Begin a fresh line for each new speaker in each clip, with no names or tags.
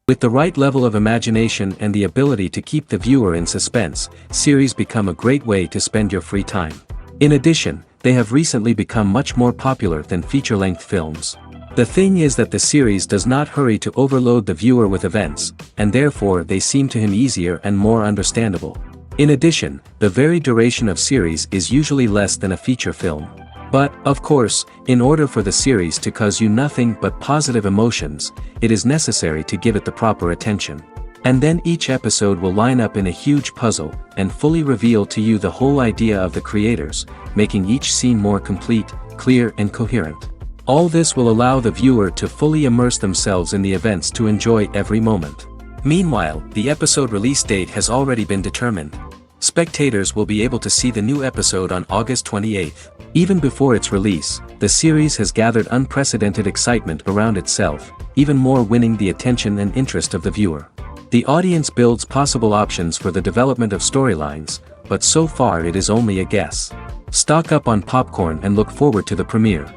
With the right level of imagination and the ability to keep the viewer in suspense, series become a great way to spend your free time. In addition, they have recently become much more popular than feature-length films. The thing is that the series does not hurry to overload the viewer with events, and therefore they seem to him easier and more understandable. In addition, the very duration of series is usually less than a feature film. But, of course, in order for the series to cause you nothing but positive emotions, it is necessary to give it the proper attention. And then each episode will line up in a huge puzzle, and fully reveal to you the whole idea of the creators, making each scene more complete, clear and coherent. All this will allow the viewer to fully immerse themselves in the events to enjoy every moment. Meanwhile, the episode release date has already been determined. Spectators will be able to see the new episode on August 28th. Even before its release, the series has gathered unprecedented excitement around itself, even more winning the attention and interest of the viewer. The audience builds possible options for the development of storylines, but so far it is only a guess. Stock up on popcorn and look forward to the premiere.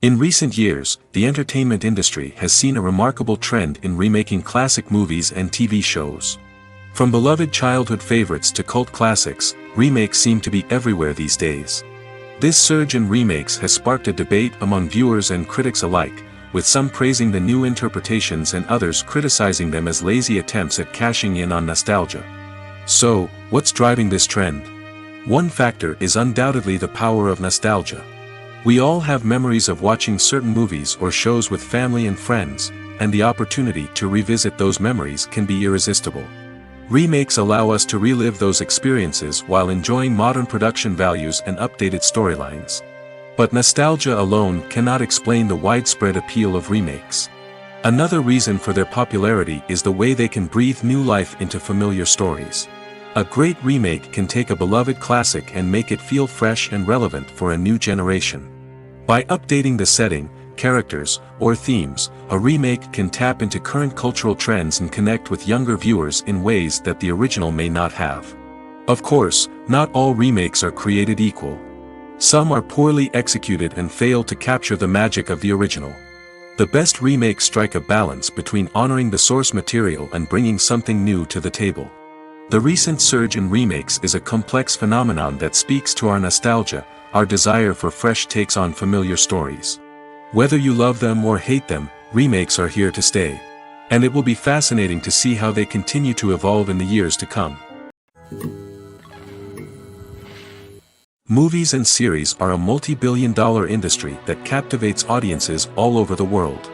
In recent years, the entertainment industry has seen a remarkable trend in remaking classic movies and TV shows. From beloved childhood favorites to cult classics, remakes seem to be everywhere these days. This surge in remakes has sparked a debate among viewers and critics alike, with some praising the new interpretations and others criticizing them as lazy attempts at cashing in on nostalgia. So, what's driving this trend? One factor is undoubtedly the power of nostalgia. We all have memories of watching certain movies or shows with family and friends, and the opportunity to revisit those memories can be irresistible. Remakes allow us to relive those experiences while enjoying modern production values and updated storylines. But nostalgia alone cannot explain the widespread appeal of remakes. Another reason for their popularity is the way they can breathe new life into familiar stories. A great remake can take a beloved classic and make it feel fresh and relevant for a new generation. By updating the setting, characters, or themes, a remake can tap into current cultural trends and connect with younger viewers in ways that the original may not have. Of course, not all remakes are created equal. Some are poorly executed and fail to capture the magic of the original. The best remakes strike a balance between honoring the source material and bringing something new to the table. The recent surge in remakes is a complex phenomenon that speaks to our nostalgia, our desire for fresh takes on familiar stories. Whether you love them or hate them, remakes are here to stay. And it will be fascinating to see how they continue to evolve in the years to come. Movies and series are a multi-billion-dollar industry that captivates audiences all over the world.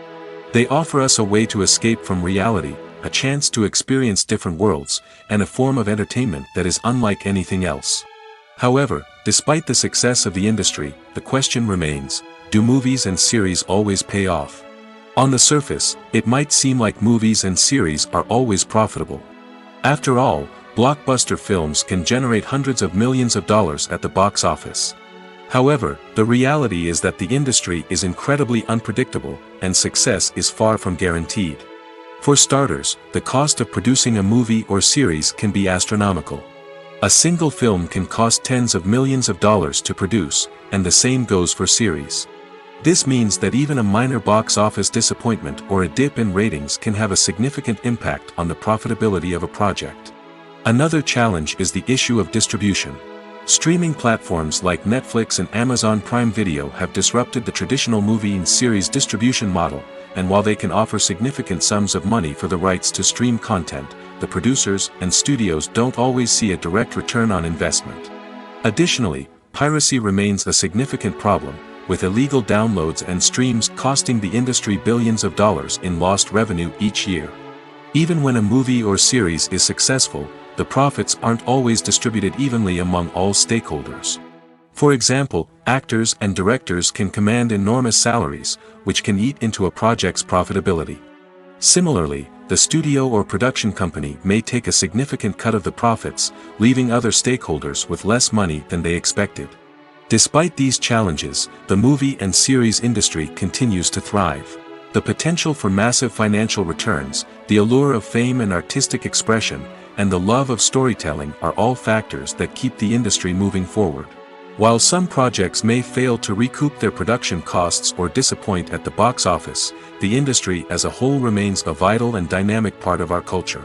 They offer us a way to escape from reality, a chance to experience different worlds, and a form of entertainment that is unlike anything else. However, despite the success of the industry, the question remains, do movies and series always pay off? On the surface, it might seem like movies and series are always profitable. After all, blockbuster films can generate hundreds of millions of dollars at the box office. However, the reality is that the industry is incredibly unpredictable, and success is far from guaranteed. For starters, the cost of producing a movie or series can be astronomical. A single film can cost tens of millions of dollars to produce, and the same goes for series. This means that even a minor box office disappointment or a dip in ratings can have a significant impact on the profitability of a project. Another challenge is the issue of distribution. Streaming platforms like Netflix and Amazon Prime Video have disrupted the traditional movie and series distribution model, and while they can offer significant sums of money for the rights to stream content, the producers and studios don't always see a direct return on investment. Additionally, piracy remains a significant problem, with illegal downloads and streams costing the industry billions of dollars in lost revenue each year. Even when a movie or series is successful, the profits aren't always distributed evenly among all stakeholders. For example, actors and directors can command enormous salaries, which can eat into a project's profitability. Similarly, the studio or production company may take a significant cut of the profits, leaving other stakeholders with less money than they expected. Despite these challenges, the movie and series industry continues to thrive. The potential for massive financial returns, the allure of fame and artistic expression, and the love of storytelling are all factors that keep the industry moving forward. While some projects may fail to recoup their production costs or disappoint at the box office, the industry as a whole remains a vital and dynamic part of our culture.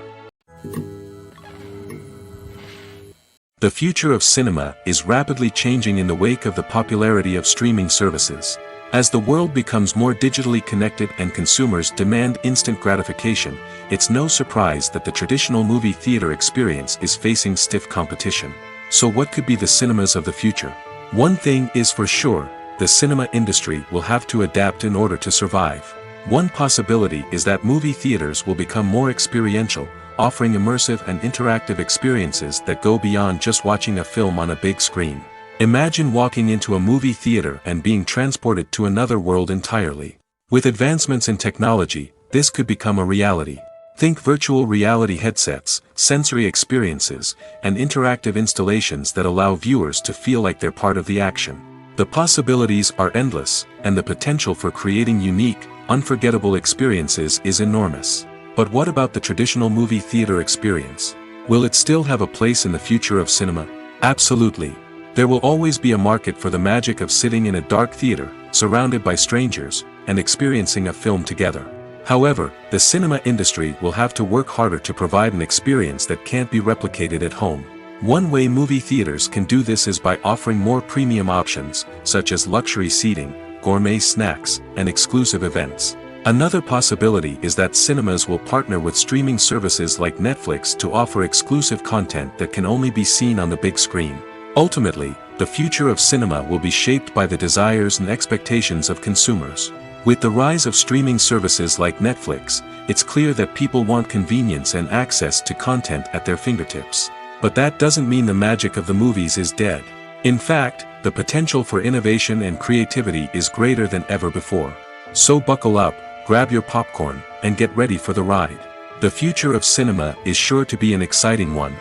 The future of cinema is rapidly changing in the wake of the popularity of streaming services. As the world becomes more digitally connected and consumers demand instant gratification, it's no surprise that the traditional movie theater experience is facing stiff competition. So what could be the cinemas of the future? One thing is for sure, the cinema industry will have to adapt in order to survive. One possibility is that movie theaters will become more experiential, offering immersive and interactive experiences that go beyond just watching a film on a big screen. Imagine walking into a movie theater and being transported to another world entirely. With advancements in technology, this could become a reality. Think virtual reality headsets, sensory experiences, and interactive installations that allow viewers to feel like they're part of the action. The possibilities are endless, and the potential for creating unique, unforgettable experiences is enormous. But what about the traditional movie theater experience? Will it still have a place in the future of cinema? Absolutely. There will always be a market for the magic of sitting in a dark theater, surrounded by strangers, and experiencing a film together. However, the cinema industry will have to work harder to provide an experience that can't be replicated at home. One way movie theaters can do this is by offering more premium options, such as luxury seating, gourmet snacks, and exclusive events. Another possibility is that cinemas will partner with streaming services like Netflix to offer exclusive content that can only be seen on the big screen. Ultimately, the future of cinema will be shaped by the desires and expectations of consumers. With the rise of streaming services like Netflix, it's clear that people want convenience and access to content at their fingertips. But that doesn't mean the magic of the movies is dead. In fact, the potential for innovation and creativity is greater than ever before. So buckle up, grab your popcorn, and get ready for the ride. The future of cinema is sure to be an exciting one.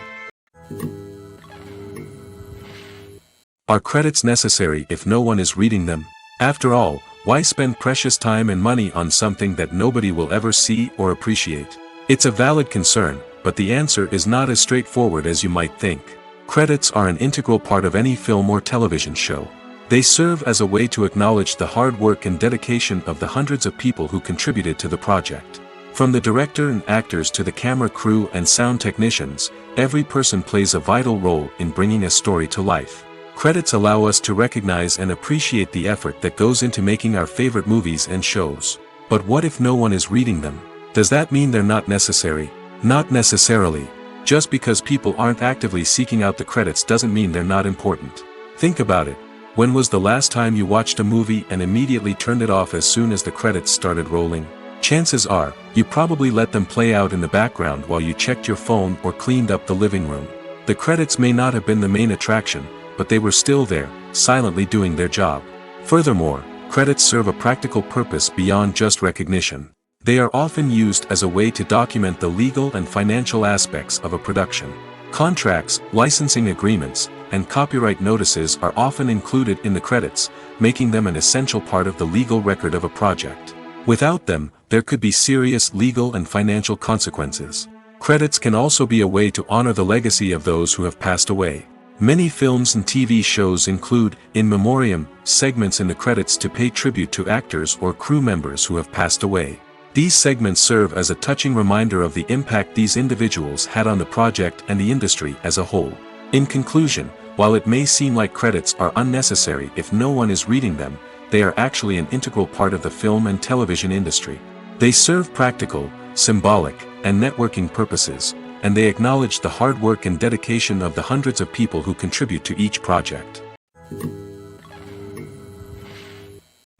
Are credits necessary if no one is reading them? After all, why spend precious time and money on something that nobody will ever see or appreciate? It's a valid concern, but the answer is not as straightforward as you might think. Credits are an integral part of any film or television show. They serve as a way to acknowledge the hard work and dedication of the hundreds of people who contributed to the project. From the director and actors to the camera crew and sound technicians, every person plays a vital role in bringing a story to life. Credits allow us to recognize and appreciate the effort that goes into making our favorite movies and shows. But what if no one is reading them? Does that mean they're not necessary? Not necessarily. Just because people aren't actively seeking out the credits doesn't mean they're not important. Think about it. When was the last time you watched a movie and immediately turned it off as soon as the credits started rolling? Chances are, you probably let them play out in the background while you checked your phone or cleaned up the living room. The credits may not have been the main attraction, but they were still there, silently doing their job. Furthermore, credits serve a practical purpose beyond just recognition. They are often used as a way to document the legal and financial aspects of a production. Contracts, licensing agreements, and copyright notices are often included in the credits, making them an essential part of the legal record of a project. Without them, there could be serious legal and financial consequences. Credits can also be a way to honor the legacy of those who have passed away. Many films and TV shows include, in memoriam, segments in the credits to pay tribute to actors or crew members who have passed away. These segments serve as a touching reminder of the impact these individuals had on the project and the industry as a whole. In conclusion, While it may seem like credits are unnecessary if no one is reading them, they are actually an integral part of the film and television industry. They serve practical, symbolic, and networking purposes, and they acknowledge the hard work and dedication of the hundreds of people who contribute to each project.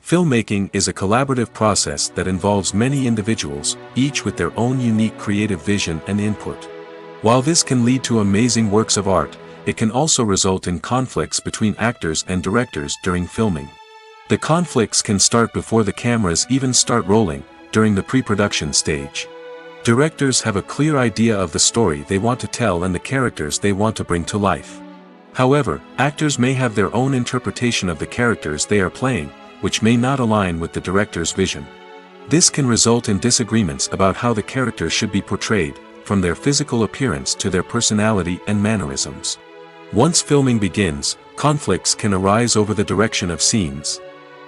Filmmaking is a collaborative process that involves many individuals, each with their own unique creative vision and input. While this can lead to amazing works of art, it can also result in conflicts between actors and directors during filming. The conflicts can start before the cameras even start rolling, during the pre-production stage. Directors have a clear idea of the story they want to tell and the characters they want to bring to life. However, actors may have their own interpretation of the characters they are playing, which may not align with the director's vision. This can result in disagreements about how the characters should be portrayed, from their physical appearance to their personality and mannerisms. Once filming begins, conflicts can arise over the direction of scenes.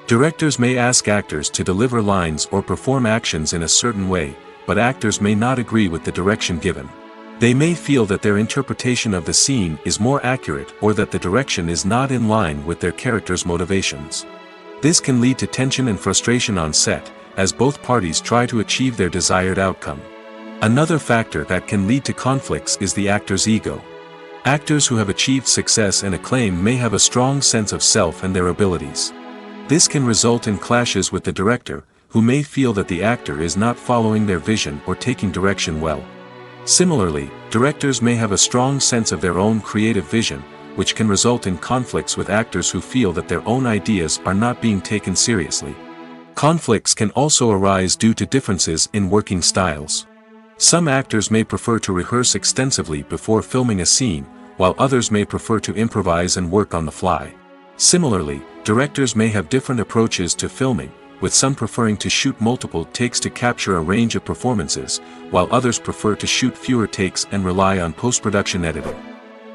Directors may ask actors to deliver lines or perform actions in a certain way, but actors may not agree with the direction given. They may feel that their interpretation of the scene is more accurate or that the direction is not in line with their character's motivations. This can lead to tension and frustration on set, as both parties try to achieve their desired outcome. Another factor that can lead to conflicts is the actor's ego. Actors who have achieved success and acclaim may have a strong sense of self and their abilities. This can result in clashes with the director, who may feel that the actor is not following their vision or taking direction well. Similarly, directors may have a strong sense of their own creative vision, which can result in conflicts with actors who feel that their own ideas are not being taken seriously. Conflicts can also arise due to differences in working styles. Some actors may prefer to rehearse extensively before filming a scene, while others may prefer to improvise and work on the fly. Similarly, directors may have different approaches to filming, with some preferring to shoot multiple takes to capture a range of performances, while others prefer to shoot fewer takes and rely on post-production editing.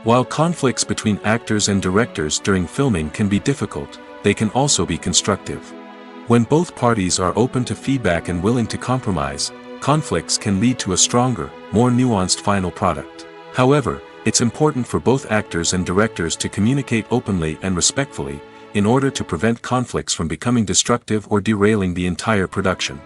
While conflicts between actors and directors during filming can be difficult, they can also be constructive. When both parties are open to feedback and willing to compromise, conflicts can lead to a stronger, more nuanced final product. However, it's important for both actors and directors to communicate openly and respectfully, in order to prevent conflicts from becoming destructive or derailing the entire production.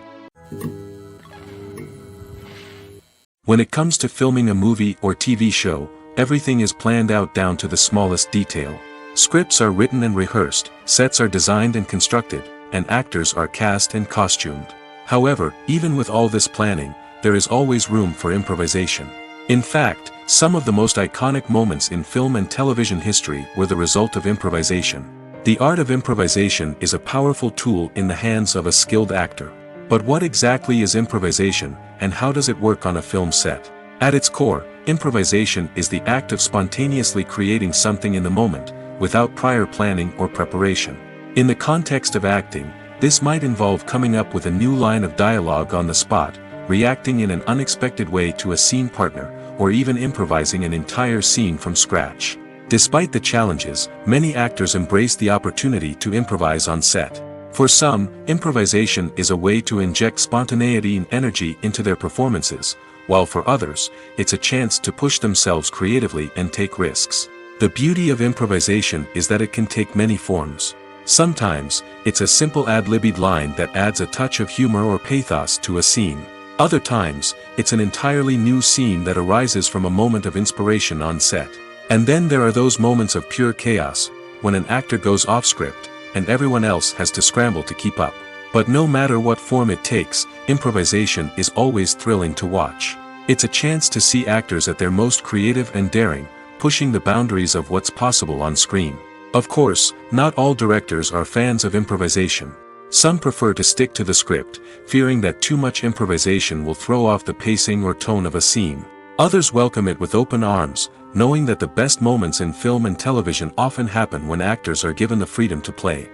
When it comes to filming a movie or TV show, everything is planned out down to the smallest detail. Scripts are written and rehearsed, sets are designed and constructed, and actors are cast and costumed. However, even with all this planning, there is always room for improvisation. In fact, some of the most iconic moments in film and television history were the result of improvisation. The art of improvisation is a powerful tool in the hands of a skilled actor. But what exactly is improvisation, and how does it work on a film set? At its core, improvisation is the act of spontaneously creating something in the moment, without prior planning or preparation. In the context of acting, this might involve coming up with a new line of dialogue on the spot, reacting in an unexpected way to a scene partner, or even improvising an entire scene from scratch. Despite the challenges, many actors embrace the opportunity to improvise on set. For some, improvisation is a way to inject spontaneity and energy into their performances, while for others, it's a chance to push themselves creatively and take risks. The beauty of improvisation is that it can take many forms. Sometimes, it's a simple ad-libbed line that adds a touch of humor or pathos to a scene. Other times, it's an entirely new scene that arises from a moment of inspiration on set. And then there are those moments of pure chaos, when an actor goes off script, and everyone else has to scramble to keep up. But no matter what form it takes, improvisation is always thrilling to watch. It's a chance to see actors at their most creative and daring, pushing the boundaries of what's possible on screen. Of course, not all directors are fans of improvisation. Some prefer to stick to the script, fearing that too much improvisation will throw off the pacing or tone of a scene. Others welcome it with open arms, knowing that the best moments in film and television often happen when actors are given the freedom to play.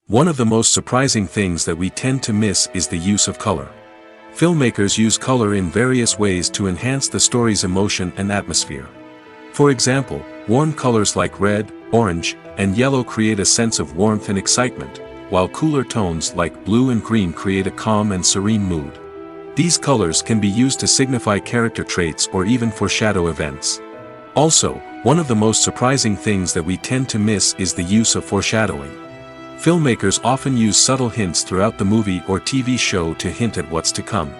One of the most surprising things that we tend to miss is the use of color. Filmmakers use color in various ways to enhance the story's emotion and atmosphere. For example, warm colors like red, orange, and yellow create a sense of warmth and excitement, while cooler tones like blue and green create a calm and serene mood. These colors can be used to signify character traits or even foreshadow events. Also, one of the most surprising things that we tend to miss is the use of foreshadowing. Filmmakers often use subtle hints throughout the movie or TV show to hint at what's to come.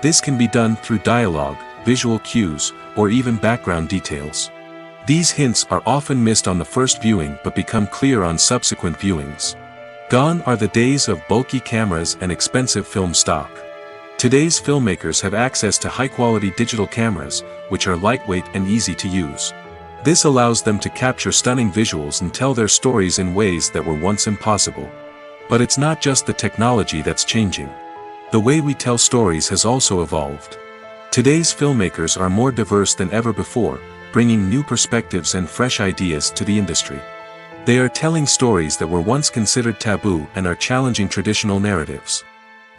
This can be done through dialogue, visual cues, or even background details. These hints are often missed on the first viewing but become clear on subsequent viewings. Gone are the days of bulky cameras and expensive film stock. Today's filmmakers have access to high-quality digital cameras, which are lightweight and easy to use. This allows them to capture stunning visuals and tell their stories in ways that were once impossible. But it's not just the technology that's changing. The way we tell stories has also evolved. Today's filmmakers are more diverse than ever before, bringing new perspectives and fresh ideas to the industry. They are telling stories that were once considered taboo and are challenging traditional narratives.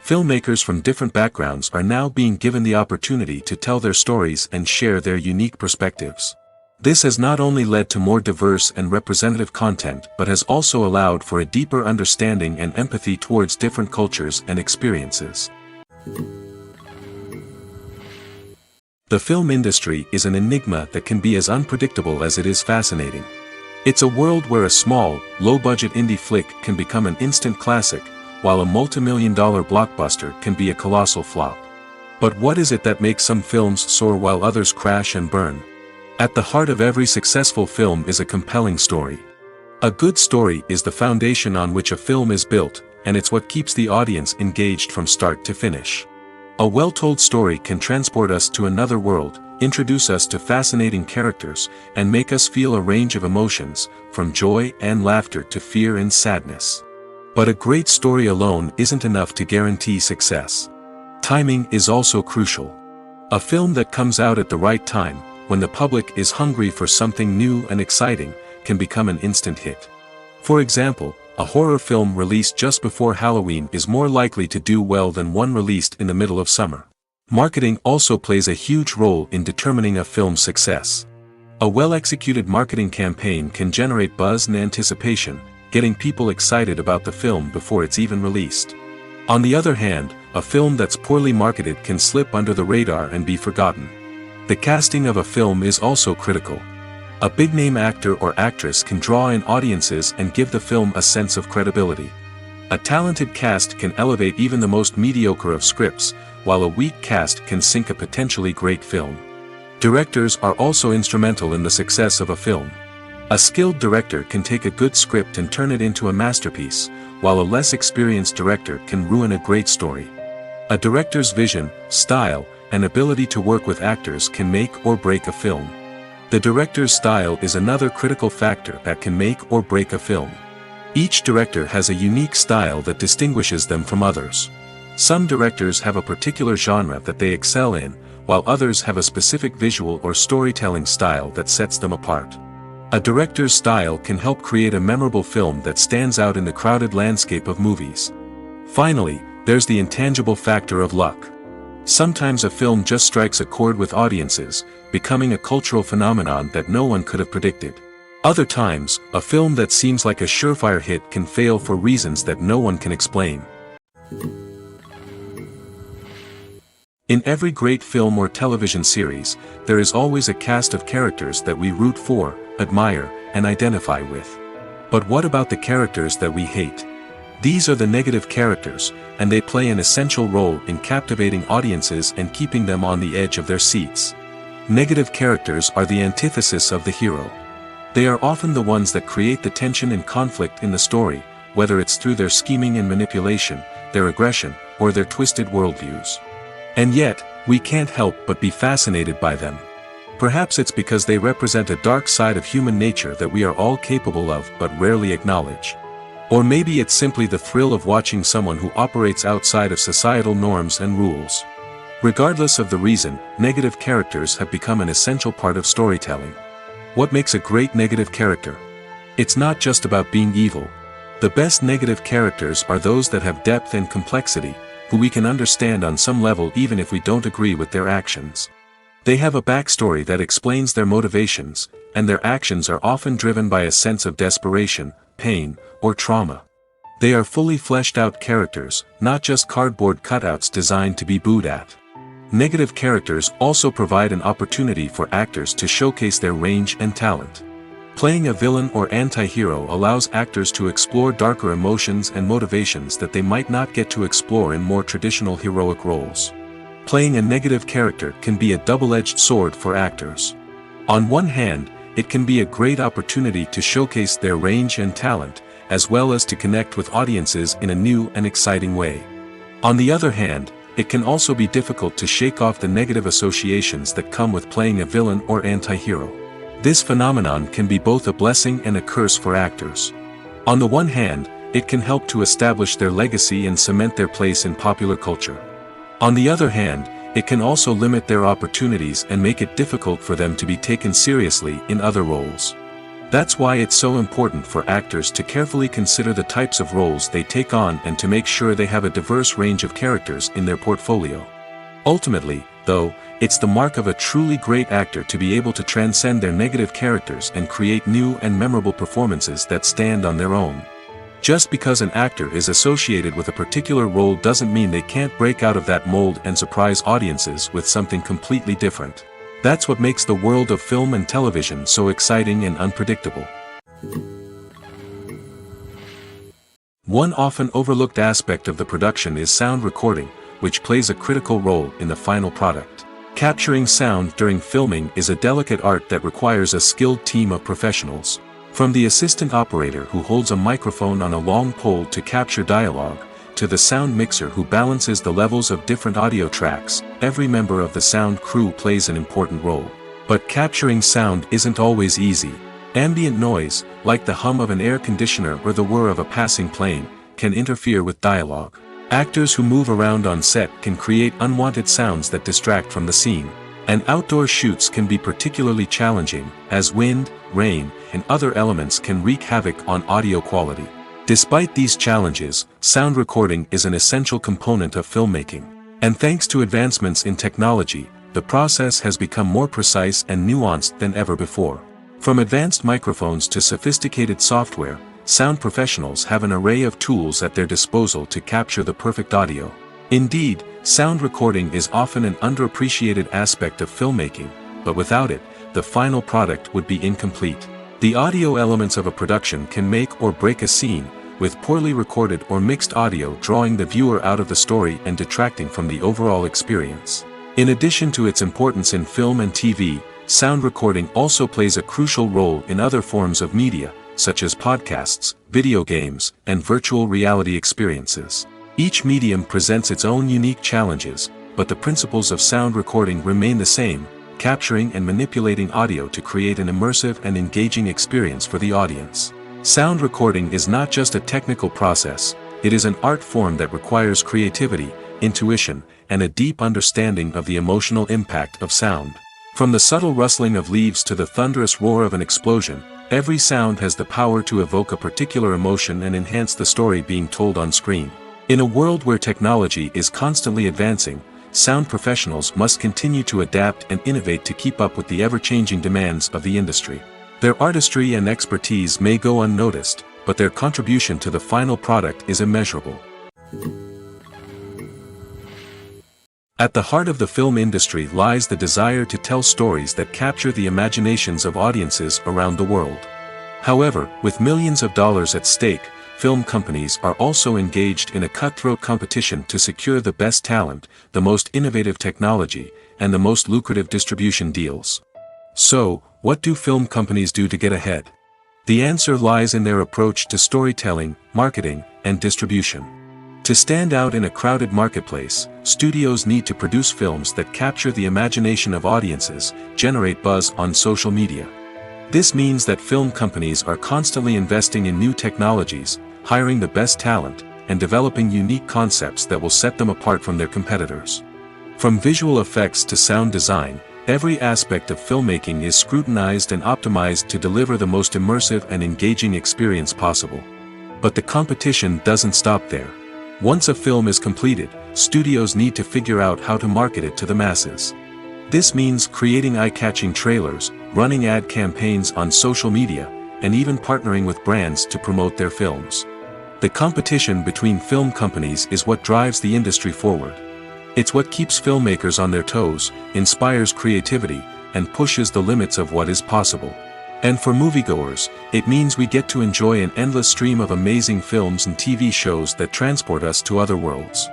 Filmmakers from different backgrounds are now being given the opportunity to tell their stories and share their unique perspectives. This has not only led to more diverse and representative content but has also allowed for a deeper understanding and empathy towards different cultures and experiences. The film industry is an enigma that can be as unpredictable as it is fascinating. It's a world where a small, low-budget indie flick can become an instant classic, while a multi-million-dollar blockbuster can be a colossal flop. But what is it that makes some films soar while others crash and burn? At the heart of every successful film is a compelling story. A good story is the foundation on which a film is built, and it's what keeps the audience engaged from start to finish. A well-told story can transport us to another world, introduce us to fascinating characters, and make us feel a range of emotions, from joy and laughter to fear and sadness. But a great story alone isn't enough to guarantee success. Timing is also crucial. A film that comes out at the right time, when the public is hungry for something new and exciting, can become an instant hit. For example, a horror film released just before Halloween is more likely to do well than one released in the middle of summer. Marketing also plays a huge role in determining a film's success. A well-executed marketing campaign can generate buzz and anticipation, getting people excited about the film before it's even released. On the other hand, a film that's poorly marketed can slip under the radar and be forgotten. The casting of a film is also critical. A big-name actor or actress can draw in audiences and give the film a sense of credibility. A talented cast can elevate even the most mediocre of scripts, while a weak cast can sink a potentially great film. Directors are also instrumental in the success of a film. A skilled director can take a good script and turn it into a masterpiece, while a less experienced director can ruin a great story. A director's vision, style, and ability to work with actors can make or break a film. The director's style is another critical factor that can make or break a film. Each director has a unique style that distinguishes them from others. Some directors have a particular genre that they excel in, while others have a specific visual or storytelling style that sets them apart. A director's style can help create a memorable film that stands out in the crowded landscape of movies. Finally, there's the intangible factor of luck. Sometimes a film just strikes a chord with audiences, becoming a cultural phenomenon that no one could have predicted. Other times, a film that seems like a surefire hit can fail for reasons that no one can explain. In every great film or television series, there is always a cast of characters that we root for, admire, and identify with. But what about the characters that we hate? These are the negative characters, and they play an essential role in captivating audiences and keeping them on the edge of their seats. Negative characters are the antithesis of the hero. They are often the ones that create the tension and conflict in the story, whether it's through their scheming and manipulation, their aggression, or their twisted worldviews. And yet, we can't help but be fascinated by them. Perhaps it's because they represent a dark side of human nature that we are all capable of but rarely acknowledge. Or maybe it's simply the thrill of watching someone who operates outside of societal norms and rules. Regardless of the reason, negative characters have become an essential part of storytelling. What makes a great negative character? It's not just about being evil. The best negative characters are those that have depth and complexity, who we can understand on some level even if we don't agree with their actions. They have a backstory that explains their motivations, and their actions are often driven by a sense of desperation, pain, or trauma. They are fully fleshed out characters, not just cardboard cutouts designed to be booed at. Negative characters also provide an opportunity for actors to showcase their range and talent. Playing a villain or anti-hero allows actors to explore darker emotions and motivations that they might not get to explore in more traditional heroic roles. Playing a negative character can be a double-edged sword for actors. On one hand, it can be a great opportunity to showcase their range and talent, as well as to connect with audiences in a new and exciting way. On the other hand, it can also be difficult to shake off the negative associations that come with playing a villain or anti-hero. This phenomenon can be both a blessing and a curse for actors. On the one hand, it can help to establish their legacy and cement their place in popular culture. On the other hand, it can also limit their opportunities and make it difficult for them to be taken seriously in other roles. That's why it's so important for actors to carefully consider the types of roles they take on and to make sure they have a diverse range of characters in their portfolio. Ultimately, though, it's the mark of a truly great actor to be able to transcend their negative characters and create new and memorable performances that stand on their own. Just because an actor is associated with a particular role doesn't mean they can't break out of that mold and surprise audiences with something completely different. That's what makes the world of film and television so exciting and unpredictable. One often overlooked aspect of the production is sound recording, which plays a critical role in the final product. Capturing sound during filming is a delicate art that requires a skilled team of professionals. From the assistant operator who holds a microphone on a long pole to capture dialogue, to the sound mixer who balances the levels of different audio tracks, every member of the sound crew plays an important role. But capturing sound isn't always easy. Ambient noise, like the hum of an air conditioner or the whir of a passing plane, can interfere with dialogue. Actors who move around on set can create unwanted sounds that distract from the scene. And outdoor shoots can be particularly challenging, as wind, rain, and other elements can wreak havoc on audio quality. Despite these challenges, sound recording is an essential component of filmmaking. And thanks to advancements in technology, the process has become more precise and nuanced than ever before. From advanced microphones to sophisticated software, sound professionals have an array of tools at their disposal to capture the perfect audio. Indeed, sound recording is often an underappreciated aspect of filmmaking, but without it, the final product would be incomplete. The audio elements of a production can make or break a scene, with poorly recorded or mixed audio drawing the viewer out of the story and detracting from the overall experience. In addition to its importance in film and TV, sound recording also plays a crucial role in other forms of media, such as podcasts, video games, and virtual reality experiences. Each medium presents its own unique challenges, but the principles of sound recording remain the same, capturing and manipulating audio to create an immersive and engaging experience for the audience. Sound recording is not just a technical process, it is an art form that requires creativity, intuition, and a deep understanding of the emotional impact of sound. From the subtle rustling of leaves to the thunderous roar of an explosion, every sound has the power to evoke a particular emotion and enhance the story being told on screen. In a world where technology is constantly advancing, sound professionals must continue to adapt and innovate to keep up with the ever-changing demands of the industry. Their artistry and expertise may go unnoticed, but their contribution to the final product is immeasurable. At the heart of the film industry lies the desire to tell stories that capture the imaginations of audiences around the world. However, with millions of dollars at stake, film companies are also engaged in a cutthroat competition to secure the best talent, the most innovative technology, and the most lucrative distribution deals. So, what do film companies do to get ahead? The answer lies in their approach to storytelling, marketing, and distribution. To stand out in a crowded marketplace, studios need to produce films that capture the imagination of audiences, generate buzz on social media. This means that film companies are constantly investing in new technologies, hiring the best talent, and developing unique concepts that will set them apart from their competitors. From visual effects to sound design, every aspect of filmmaking is scrutinized and optimized to deliver the most immersive and engaging experience possible. But the competition doesn't stop there. Once a film is completed, studios need to figure out how to market it to the masses. This means creating eye-catching trailers, running ad campaigns on social media, and even partnering with brands to promote their films. The competition between film companies is what drives the industry forward. It's what keeps filmmakers on their toes, inspires creativity, and pushes the limits of what is possible. And for moviegoers, it means we get to enjoy an endless stream of amazing films and TV shows that transport us to other worlds.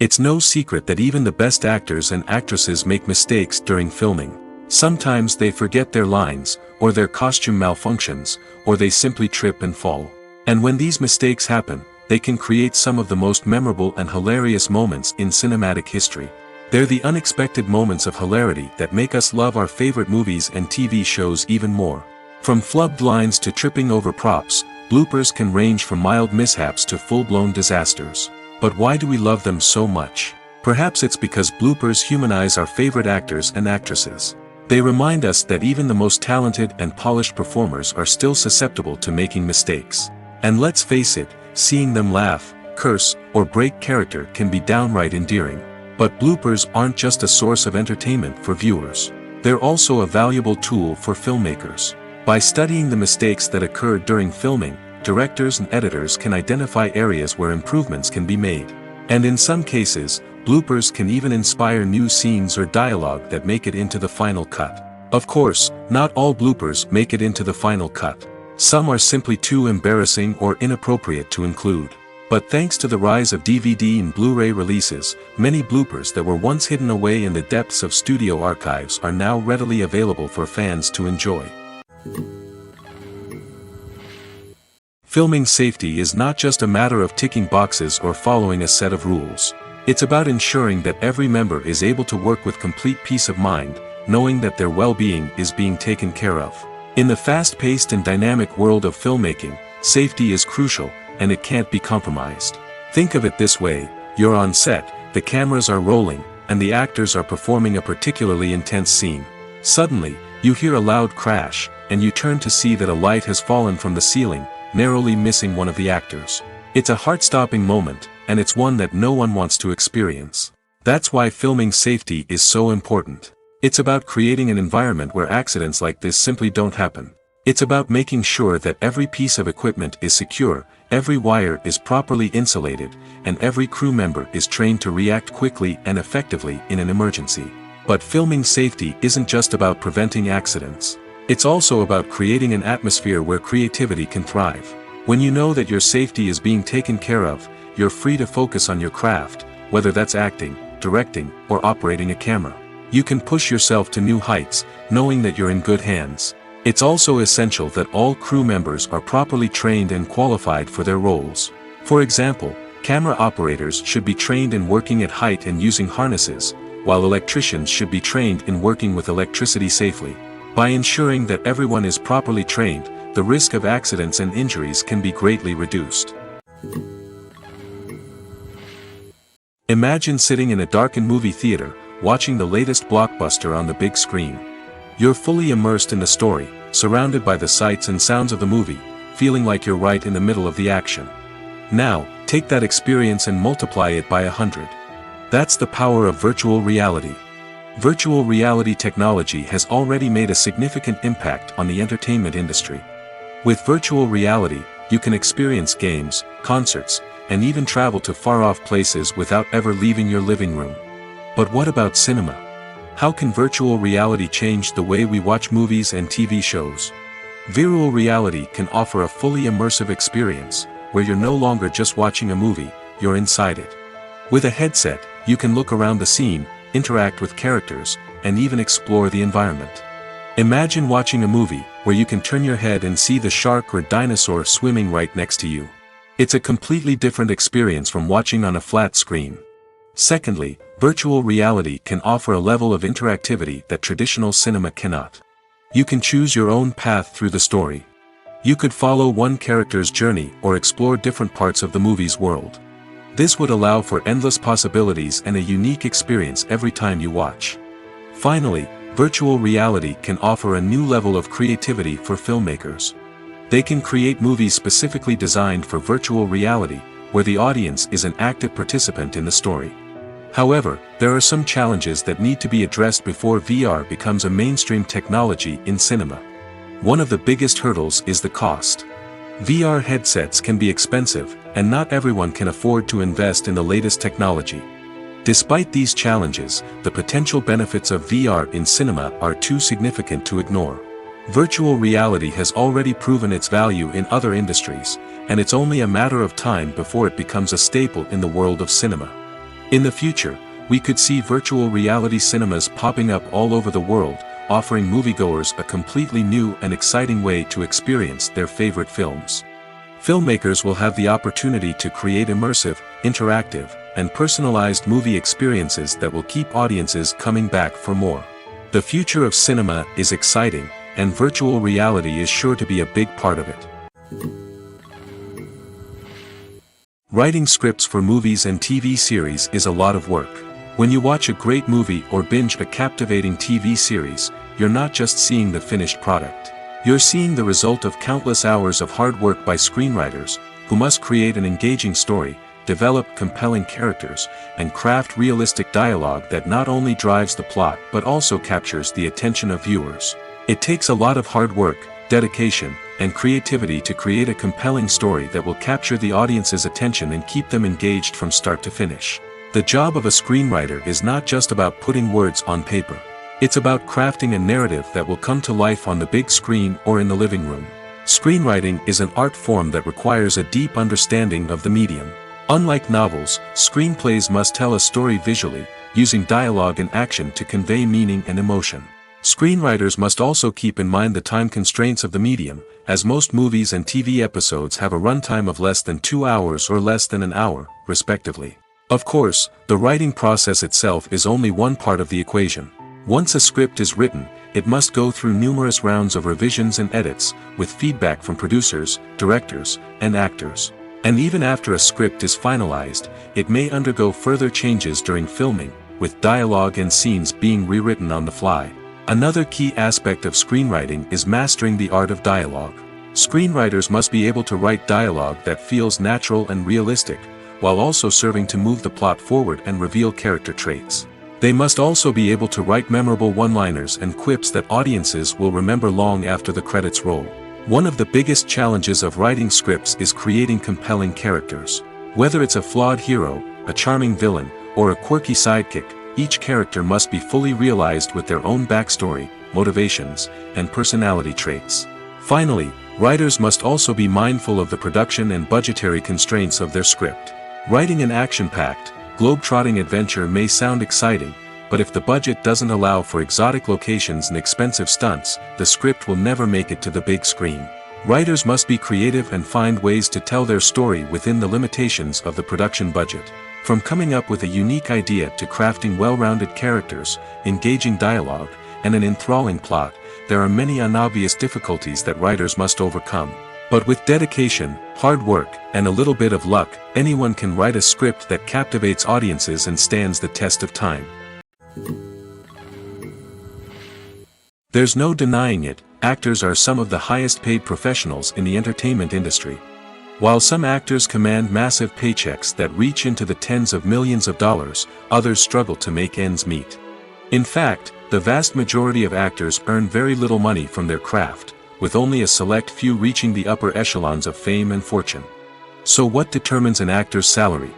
It's no secret that even the best actors and actresses make mistakes during filming. Sometimes they forget their lines, or their costume malfunctions, or they simply trip and fall. And when these mistakes happen, they can create some of the most memorable and hilarious moments in cinematic history. They're the unexpected moments of hilarity that make us love our favorite movies and TV shows even more. From flubbed lines to tripping over props, bloopers can range from mild mishaps to full-blown disasters. But why do we love them so much? Perhaps it's because bloopers humanize our favorite actors and actresses. They remind us that even the most talented and polished performers are still susceptible to making mistakes. And let's face it, seeing them laugh, curse, or break character can be downright endearing. But bloopers aren't just a source of entertainment for viewers. They're also a valuable tool for filmmakers. By studying the mistakes that occurred during filming, directors and editors can identify areas where improvements can be made. And in some cases, bloopers can even inspire new scenes or dialogue that make it into the final cut. Of course, not all bloopers make it into the final cut. Some are simply too embarrassing or inappropriate to include. But thanks to the rise of DVD and Blu-ray releases, many bloopers that were once hidden away in the depths of studio archives are now readily available for fans to enjoy. Filming safety is not just a matter of ticking boxes or following a set of rules. It's about ensuring that every member is able to work with complete peace of mind, knowing that their well-being is being taken care of. In the fast-paced and dynamic world of filmmaking, safety is crucial, and it can't be compromised. Think of it this way: you're on set, the cameras are rolling, and the actors are performing a particularly intense scene. Suddenly, you hear a loud crash, and you turn to see that a light has fallen from the ceiling, narrowly missing one of the actors. It's a heart-stopping moment, and it's one that no one wants to experience. That's why filming safety is so important. It's about creating an environment where accidents like this simply don't happen. It's about making sure that every piece of equipment is secure, every wire is properly insulated, and every crew member is trained to react quickly and effectively in an emergency. But filming safety isn't just about preventing accidents. It's also about creating an atmosphere where creativity can thrive. When you know that your safety is being taken care of, you're free to focus on your craft, whether that's acting, directing, or operating a camera. You can push yourself to new heights, knowing that you're in good hands. It's also essential that all crew members are properly trained and qualified for their roles. For example, camera operators should be trained in working at height and using harnesses, while electricians should be trained in working with electricity safely. By ensuring that everyone is properly trained, the risk of accidents and injuries can be greatly reduced. Imagine sitting in a darkened movie theater, watching the latest blockbuster on the big screen. You're fully immersed in the story, surrounded by the sights and sounds of the movie, feeling like you're right in the middle of the action. Now, take that experience and multiply it by 100. That's the power of virtual reality. Virtual reality technology has already made a significant impact on the entertainment industry. With virtual reality, you can experience games, concerts, and even travel to far-off places without ever leaving your living room. But what about cinema? How can virtual reality change the way we watch movies and TV shows? Virtual reality can offer a fully immersive experience, where you're no longer just watching a movie, you're inside it. With a headset, you can look around the scene, interact with characters, and even explore the environment. Imagine watching a movie where you can turn your head and see the shark or dinosaur swimming right next to you. It's a completely different experience from watching on a flat screen. Secondly, virtual reality can offer a level of interactivity that traditional cinema cannot. You can choose your own path through the story. You could follow one character's journey or explore different parts of the movie's world. This would allow for endless possibilities and a unique experience every time you watch. Finally, virtual reality can offer a new level of creativity for filmmakers. They can create movies specifically designed for virtual reality, where the audience is an active participant in the story. However, there are some challenges that need to be addressed before VR becomes a mainstream technology in cinema. One of the biggest hurdles is the cost. VR headsets can be expensive, and not everyone can afford to invest in the latest technology. Despite these challenges, the potential benefits of VR in cinema are too significant to ignore. Virtual reality has already proven its value in other industries, and it's only a matter of time before it becomes a staple in the world of cinema. In the future, we could see virtual reality cinemas popping up all over the world, offering moviegoers a completely new and exciting way to experience their favorite films. Filmmakers will have the opportunity to create immersive, interactive, and personalized movie experiences that will keep audiences coming back for more. The future of cinema is exciting, and virtual reality is sure to be a big part of it. Writing scripts for movies and TV series is a lot of work. When you watch a great movie or binge a captivating TV series, you're not just seeing the finished product. You're seeing the result of countless hours of hard work by screenwriters, who must create an engaging story, develop compelling characters, and craft realistic dialogue that not only drives the plot but also captures the attention of viewers. It takes a lot of hard work, dedication, and creativity to create a compelling story that will capture the audience's attention and keep them engaged from start to finish. The job of a screenwriter is not just about putting words on paper. It's about crafting a narrative that will come to life on the big screen or in the living room. Screenwriting is an art form that requires a deep understanding of the medium. Unlike novels, screenplays must tell a story visually, using dialogue and action to convey meaning and emotion. Screenwriters must also keep in mind the time constraints of the medium, as most movies and TV episodes have a runtime of less than 2 hours or less than an hour, respectively. Of course, the writing process itself is only one part of the equation. Once a script is written, it must go through numerous rounds of revisions and edits, with feedback from producers, directors, and actors. And even after a script is finalized, it may undergo further changes during filming, with dialogue and scenes being rewritten on the fly. Another key aspect of screenwriting is mastering the art of dialogue. Screenwriters must be able to write dialogue that feels natural and realistic, while also serving to move the plot forward and reveal character traits. They must also be able to write memorable one-liners and quips that audiences will remember long after the credits roll. One of the biggest challenges of writing scripts is creating compelling characters. Whether it's a flawed hero, a charming villain, or a quirky sidekick, each character must be fully realized with their own backstory, motivations, and personality traits. Finally, writers must also be mindful of the production and budgetary constraints of their script. Writing an action-packed, globe-trotting adventure may sound exciting, but if the budget doesn't allow for exotic locations and expensive stunts, the script will never make it to the big screen. Writers must be creative and find ways to tell their story within the limitations of the production budget. From coming up with a unique idea to crafting well-rounded characters, engaging dialogue, and an enthralling plot, there are many unobvious difficulties that writers must overcome. But with dedication, hard work, and a little bit of luck, anyone can write a script that captivates audiences and stands the test of time. There's no denying it, actors are some of the highest-paid professionals in the entertainment industry. While some actors command massive paychecks that reach into the tens of millions of dollars, others struggle to make ends meet. In fact, the vast majority of actors earn very little money from their craft, with only a select few reaching the upper echelons of fame and fortune. So what determines an actor's salary?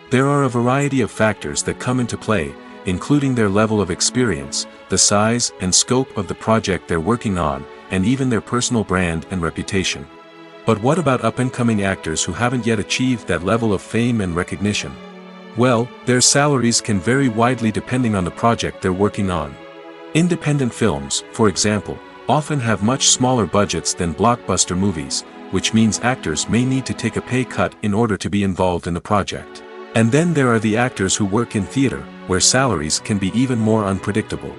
There are a variety of factors that come into play, including their level of experience, the size and scope of the project they're working on, and even their personal brand and reputation. But what about up-and-coming actors who haven't yet achieved that level of fame and recognition? Well, their salaries can vary widely depending on the project they're working on. Independent films, for example, often have much smaller budgets than blockbuster movies, which means actors may need to take a pay cut in order to be involved in the project. And then there are the actors who work in theater, where salaries can be even more unpredictable.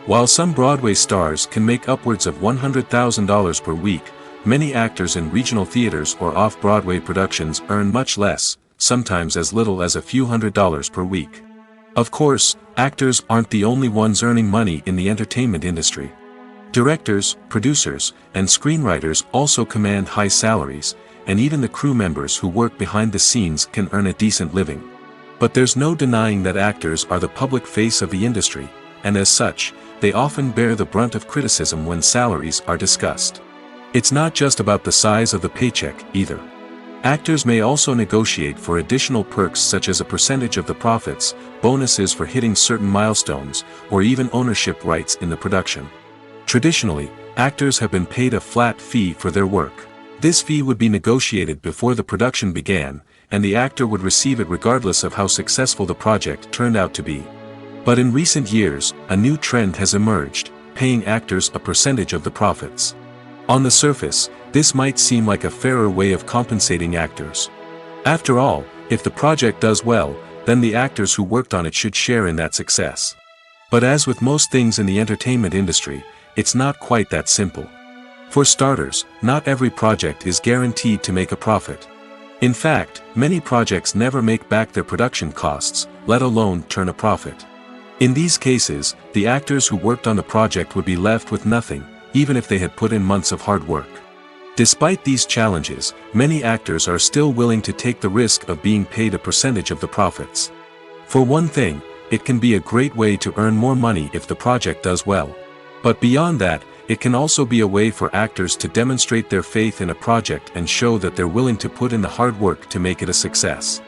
While some Broadway stars can make upwards of $100,000 per week, many actors in regional theaters or off-Broadway productions earn much less, sometimes as little as a few $100s per week. Of course, actors aren't the only ones earning money in the entertainment industry. Directors, producers, and screenwriters also command high salaries, and even the crew members who work behind the scenes can earn a decent living. But there's no denying that actors are the public face of the industry, and as such, they often bear the brunt of criticism when salaries are discussed. It's not just about the size of the paycheck, either. Actors may also negotiate for additional perks such as a percentage of the profits, bonuses for hitting certain milestones, or even ownership rights in the production. Traditionally, actors have been paid a flat fee for their work. This fee would be negotiated before the production began, and the actor would receive it regardless of how successful the project turned out to be. But in recent years, a new trend has emerged, paying actors a percentage of the profits. On the surface, this might seem like a fairer way of compensating actors. After all, if the project does well, then the actors who worked on it should share in that success. But as with most things in the entertainment industry, it's not quite that simple. For starters, not every project is guaranteed to make a profit. In fact, many projects never make back their production costs, let alone turn a profit. In these cases, the actors who worked on the project would be left with nothing, even if they had put in months of hard work. Despite these challenges, many actors are still willing to take the risk of being paid a percentage of the profits. For one thing, it can be a great way to earn more money if the project does well. But beyond that, it can also be a way for actors to demonstrate their faith in a project and show that they're willing to put in the hard work to make it a success.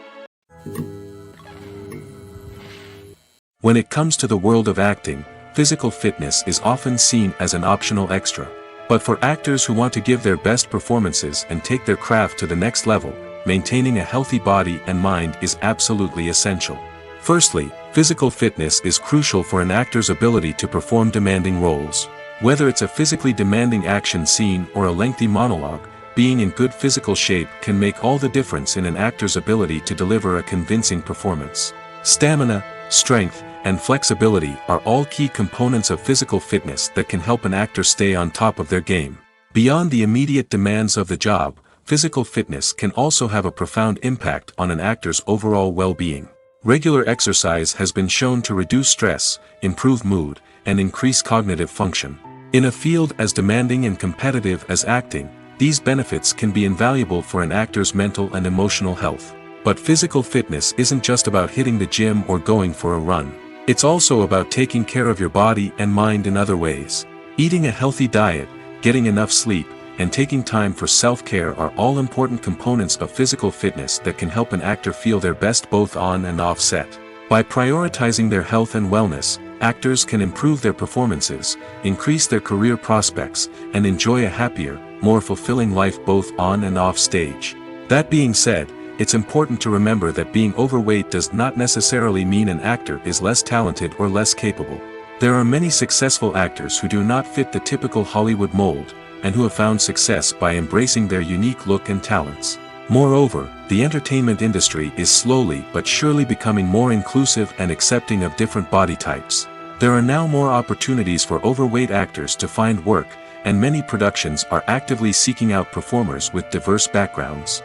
When it comes to the world of acting, physical fitness is often seen as an optional extra. But for actors who want to give their best performances and take their craft to the next level, maintaining a healthy body and mind is absolutely essential. Firstly, physical fitness is crucial for an actor's ability to perform demanding roles. Whether it's a physically demanding action scene or a lengthy monologue, being in good physical shape can make all the difference in an actor's ability to deliver a convincing performance. Stamina, strength, and flexibility are all key components of physical fitness that can help an actor stay on top of their game. Beyond the immediate demands of the job, physical fitness can also have a profound impact on an actor's overall well-being. Regular exercise has been shown to reduce stress, improve mood, and increase cognitive function. In a field as demanding and competitive as acting, these benefits can be invaluable for an actor's mental and emotional health. But physical fitness isn't just about hitting the gym or going for a run. It's also about taking care of your body and mind in other ways. Eating a healthy diet, getting enough sleep, and taking time for self-care are all important components of physical fitness that can help an actor feel their best both on and off set. By prioritizing their health and wellness, actors can improve their performances, increase their career prospects, and enjoy a happier, more fulfilling life both on and off stage. That being said, it's important to remember that being overweight does not necessarily mean an actor is less talented or less capable. There are many successful actors who do not fit the typical Hollywood mold, and who have found success by embracing their unique look and talents. Moreover, the entertainment industry is slowly but surely becoming more inclusive and accepting of different body types. There are now more opportunities for overweight actors to find work, and many productions are actively seeking out performers with diverse backgrounds.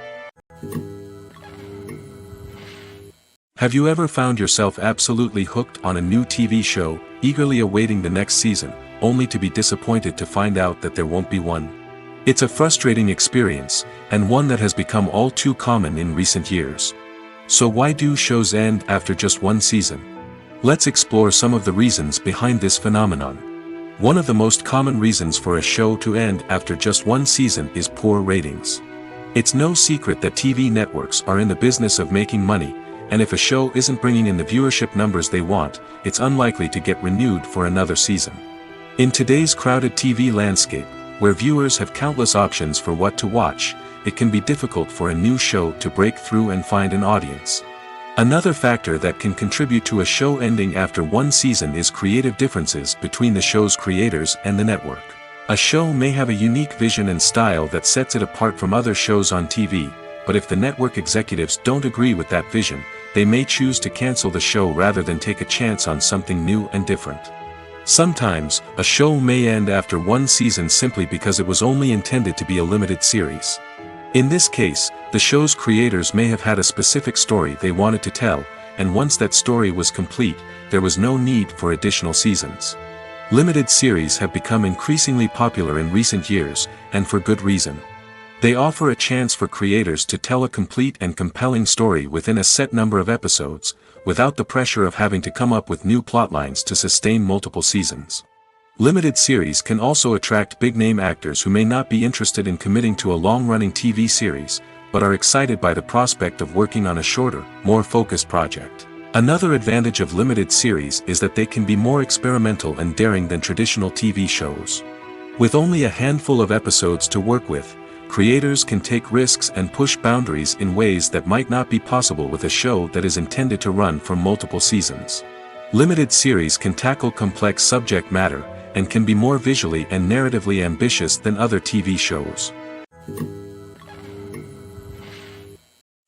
Have you ever found yourself absolutely hooked on a new TV show, eagerly awaiting the next season, only to be disappointed to find out that there won't be one? It's a frustrating experience, and one that has become all too common in recent years. So why do shows end after just one season? Let's explore some of the reasons behind this phenomenon. One of the most common reasons for a show to end after just one season is poor ratings. It's no secret that TV networks are in the business of making money, and if a show isn't bringing in the viewership numbers they want, it's unlikely to get renewed for another season. In today's crowded TV landscape, where viewers have countless options for what to watch, it can be difficult for a new show to break through and find an audience. Another factor that can contribute to a show ending after one season is creative differences between the show's creators and the network. A show may have a unique vision and style that sets it apart from other shows on TV, but if the network executives don't agree with that vision, they may choose to cancel the show rather than take a chance on something new and different. Sometimes, a show may end after one season simply because it was only intended to be a limited series. In this case, the show's creators may have had a specific story they wanted to tell, and once that story was complete, there was no need for additional seasons. Limited series have become increasingly popular in recent years, and for good reason. They offer a chance for creators to tell a complete and compelling story within a set number of episodes, without the pressure of having to come up with new plotlines to sustain multiple seasons. Limited series can also attract big-name actors who may not be interested in committing to a long-running TV series, but are excited by the prospect of working on a shorter, more focused project. Another advantage of limited series is that they can be more experimental and daring than traditional TV shows. With only a handful of episodes to work with, creators can take risks and push boundaries in ways that might not be possible with a show that is intended to run for multiple seasons. Limited series can tackle complex subject matter, and can be more visually and narratively ambitious than other TV shows.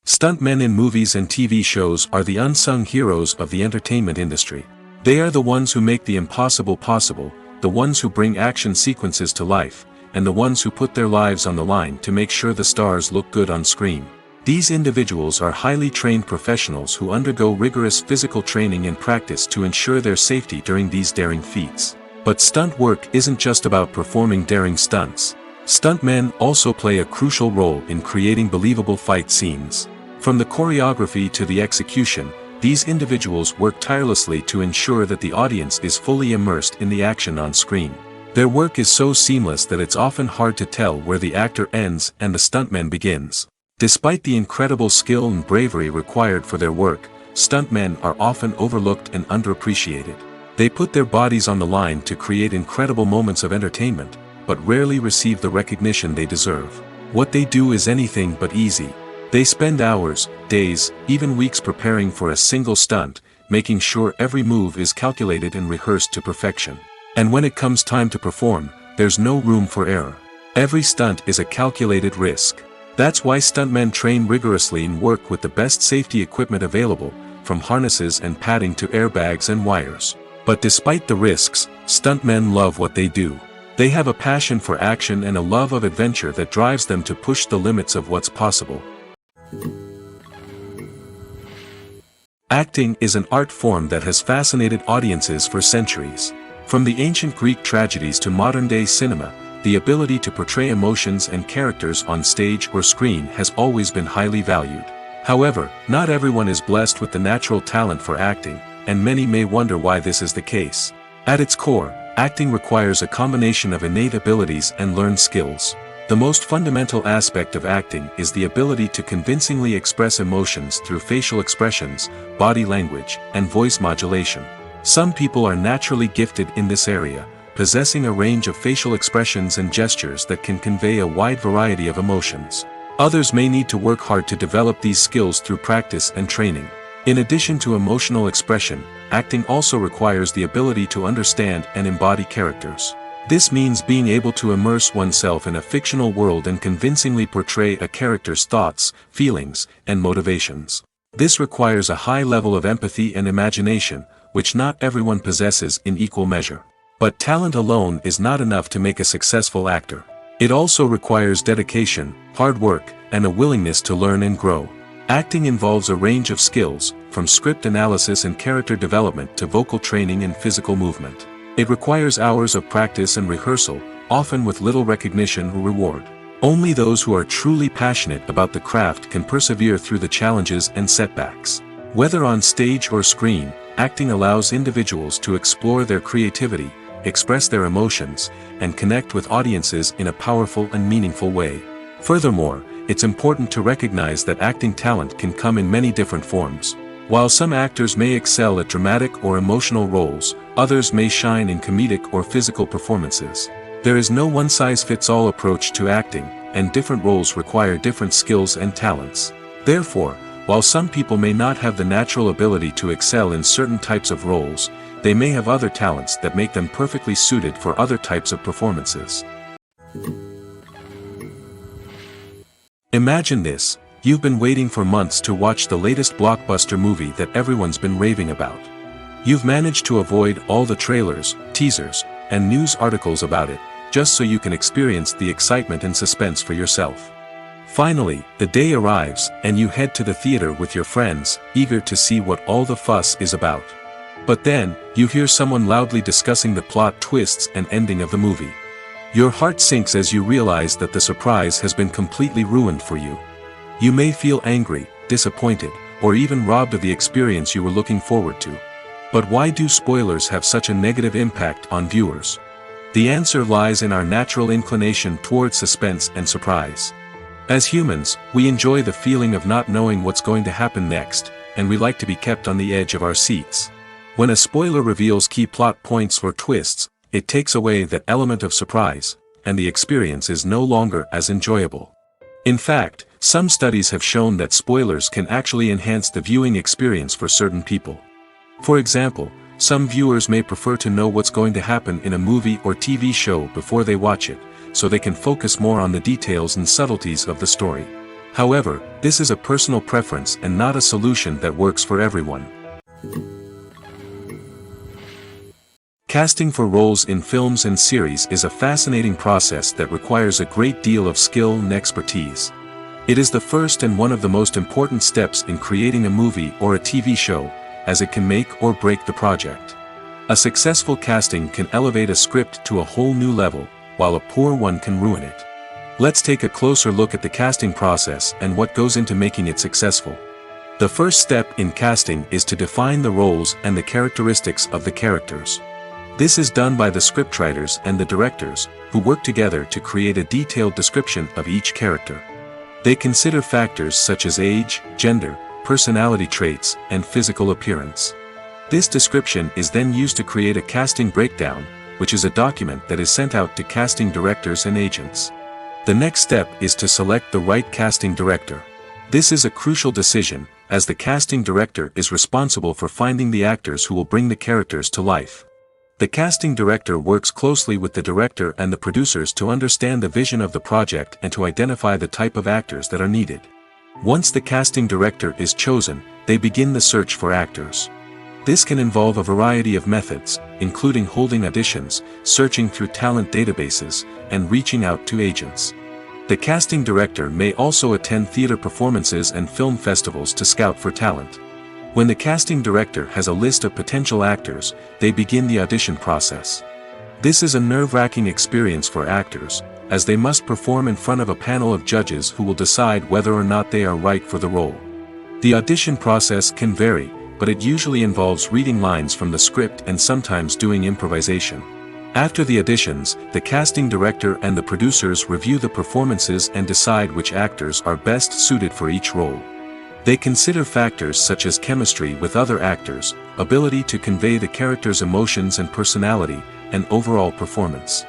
Stuntmen in movies and TV shows are the unsung heroes of the entertainment industry. They are the ones who make the impossible possible, the ones who bring action sequences to life, and the ones who put their lives on the line to make sure the stars look good on screen. These individuals are highly trained professionals who undergo rigorous physical training and practice to ensure their safety during these daring feats. But stunt work isn't just about performing daring stunts. Stuntmen also play a crucial role in creating believable fight scenes. From the choreography to the execution, these individuals work tirelessly to ensure that the audience is fully immersed in the action on screen. Their work is so seamless that it's often hard to tell where the actor ends and the stuntman begins. Despite the incredible skill and bravery required for their work, stuntmen are often overlooked and underappreciated. They put their bodies on the line to create incredible moments of entertainment, but rarely receive the recognition they deserve. What they do is anything but easy. They spend hours, days, even weeks preparing for a single stunt, making sure every move is calculated and rehearsed to perfection. And when it comes time to perform, there's no room for error. Every stunt is a calculated risk. That's why stuntmen train rigorously and work with the best safety equipment available, from harnesses and padding to airbags and wires. But despite the risks, stuntmen love what they do. They have a passion for action and a love of adventure that drives them to push the limits of what's possible. Acting is an art form that has fascinated audiences for centuries. From the ancient Greek tragedies to modern-day cinema, the ability to portray emotions and characters on stage or screen has always been highly valued. However, not everyone is blessed with the natural talent for acting, and many may wonder why this is the case. At its core, acting requires a combination of innate abilities and learned skills. The most fundamental aspect of acting is the ability to convincingly express emotions through facial expressions, body language, and voice modulation. Some people are naturally gifted in this area, possessing a range of facial expressions and gestures that can convey a wide variety of emotions. Others may need to work hard to develop these skills through practice and training. In addition to emotional expression, acting also requires the ability to understand and embody characters. This means being able to immerse oneself in a fictional world and convincingly portray a character's thoughts, feelings, and motivations. This requires a high level of empathy and imagination, which not everyone possesses in equal measure. But talent alone is not enough to make a successful actor. It also requires dedication, hard work, and a willingness to learn and grow. Acting involves a range of skills, from script analysis and character development to vocal training and physical movement. It requires hours of practice and rehearsal, often with little recognition or reward. Only those who are truly passionate about the craft can persevere through the challenges and setbacks. Whether on stage or screen, acting allows individuals to explore their creativity, express their emotions, and connect with audiences in a powerful and meaningful way. Furthermore, it's important to recognize that acting talent can come in many different forms. While some actors may excel at dramatic or emotional roles, others may shine in comedic or physical performances. There is no one-size-fits-all approach to acting, and different roles require different skills and talents. Therefore, while some people may not have the natural ability to excel in certain types of roles, they may have other talents that make them perfectly suited for other types of performances. Imagine this: you've been waiting for months to watch the latest blockbuster movie that everyone's been raving about. You've managed to avoid all the trailers, teasers, and news articles about it, just so you can experience the excitement and suspense for yourself. Finally, the day arrives, and you head to the theater with your friends, eager to see what all the fuss is about. But then, you hear someone loudly discussing the plot twists and ending of the movie. Your heart sinks as you realize that the surprise has been completely ruined for you. You may feel angry, disappointed, or even robbed of the experience you were looking forward to. But why do spoilers have such a negative impact on viewers? The answer lies in our natural inclination toward suspense and surprise. As humans, we enjoy the feeling of not knowing what's going to happen next, and we like to be kept on the edge of our seats. When a spoiler reveals key plot points or twists, it takes away that element of surprise, and the experience is no longer as enjoyable. In fact, some studies have shown that spoilers can actually enhance the viewing experience for certain people. For example, some viewers may prefer to know what's going to happen in a movie or TV show before they watch it, so they can focus more on the details and subtleties of the story. However, this is a personal preference and not a solution that works for everyone. Casting for roles in films and series is a fascinating process that requires a great deal of skill and expertise. It is the first and one of the most important steps in creating a movie or a TV show, as it can make or break the project. A successful casting can elevate a script to a whole new level, while a poor one can ruin it. Let's take a closer look at the casting process and what goes into making it successful. The first step in casting is to define the roles and the characteristics of the characters. This is done by the scriptwriters and the directors, who work together to create a detailed description of each character. They consider factors such as age, gender, personality traits, and physical appearance. This description is then used to create a casting breakdown, which is a document that is sent out to casting directors and agents. The next step is to select the right casting director. This is a crucial decision, as the casting director is responsible for finding the actors who will bring the characters to life. The casting director works closely with the director and the producers to understand the vision of the project and to identify the type of actors that are needed. Once the casting director is chosen, they begin the search for actors. This can involve a variety of methods, including holding auditions, searching through talent databases, and reaching out to agents. The casting director may also attend theater performances and film festivals to scout for talent. When the casting director has a list of potential actors, they begin the audition process. This is a nerve-wracking experience for actors, as they must perform in front of a panel of judges who will decide whether or not they are right for the role. The audition process can vary, but it usually involves reading lines from the script and sometimes doing improvisation. After the auditions, the casting director and the producers review the performances and decide which actors are best suited for each role. They consider factors such as chemistry with other actors, ability to convey the character's emotions and personality, and overall performance.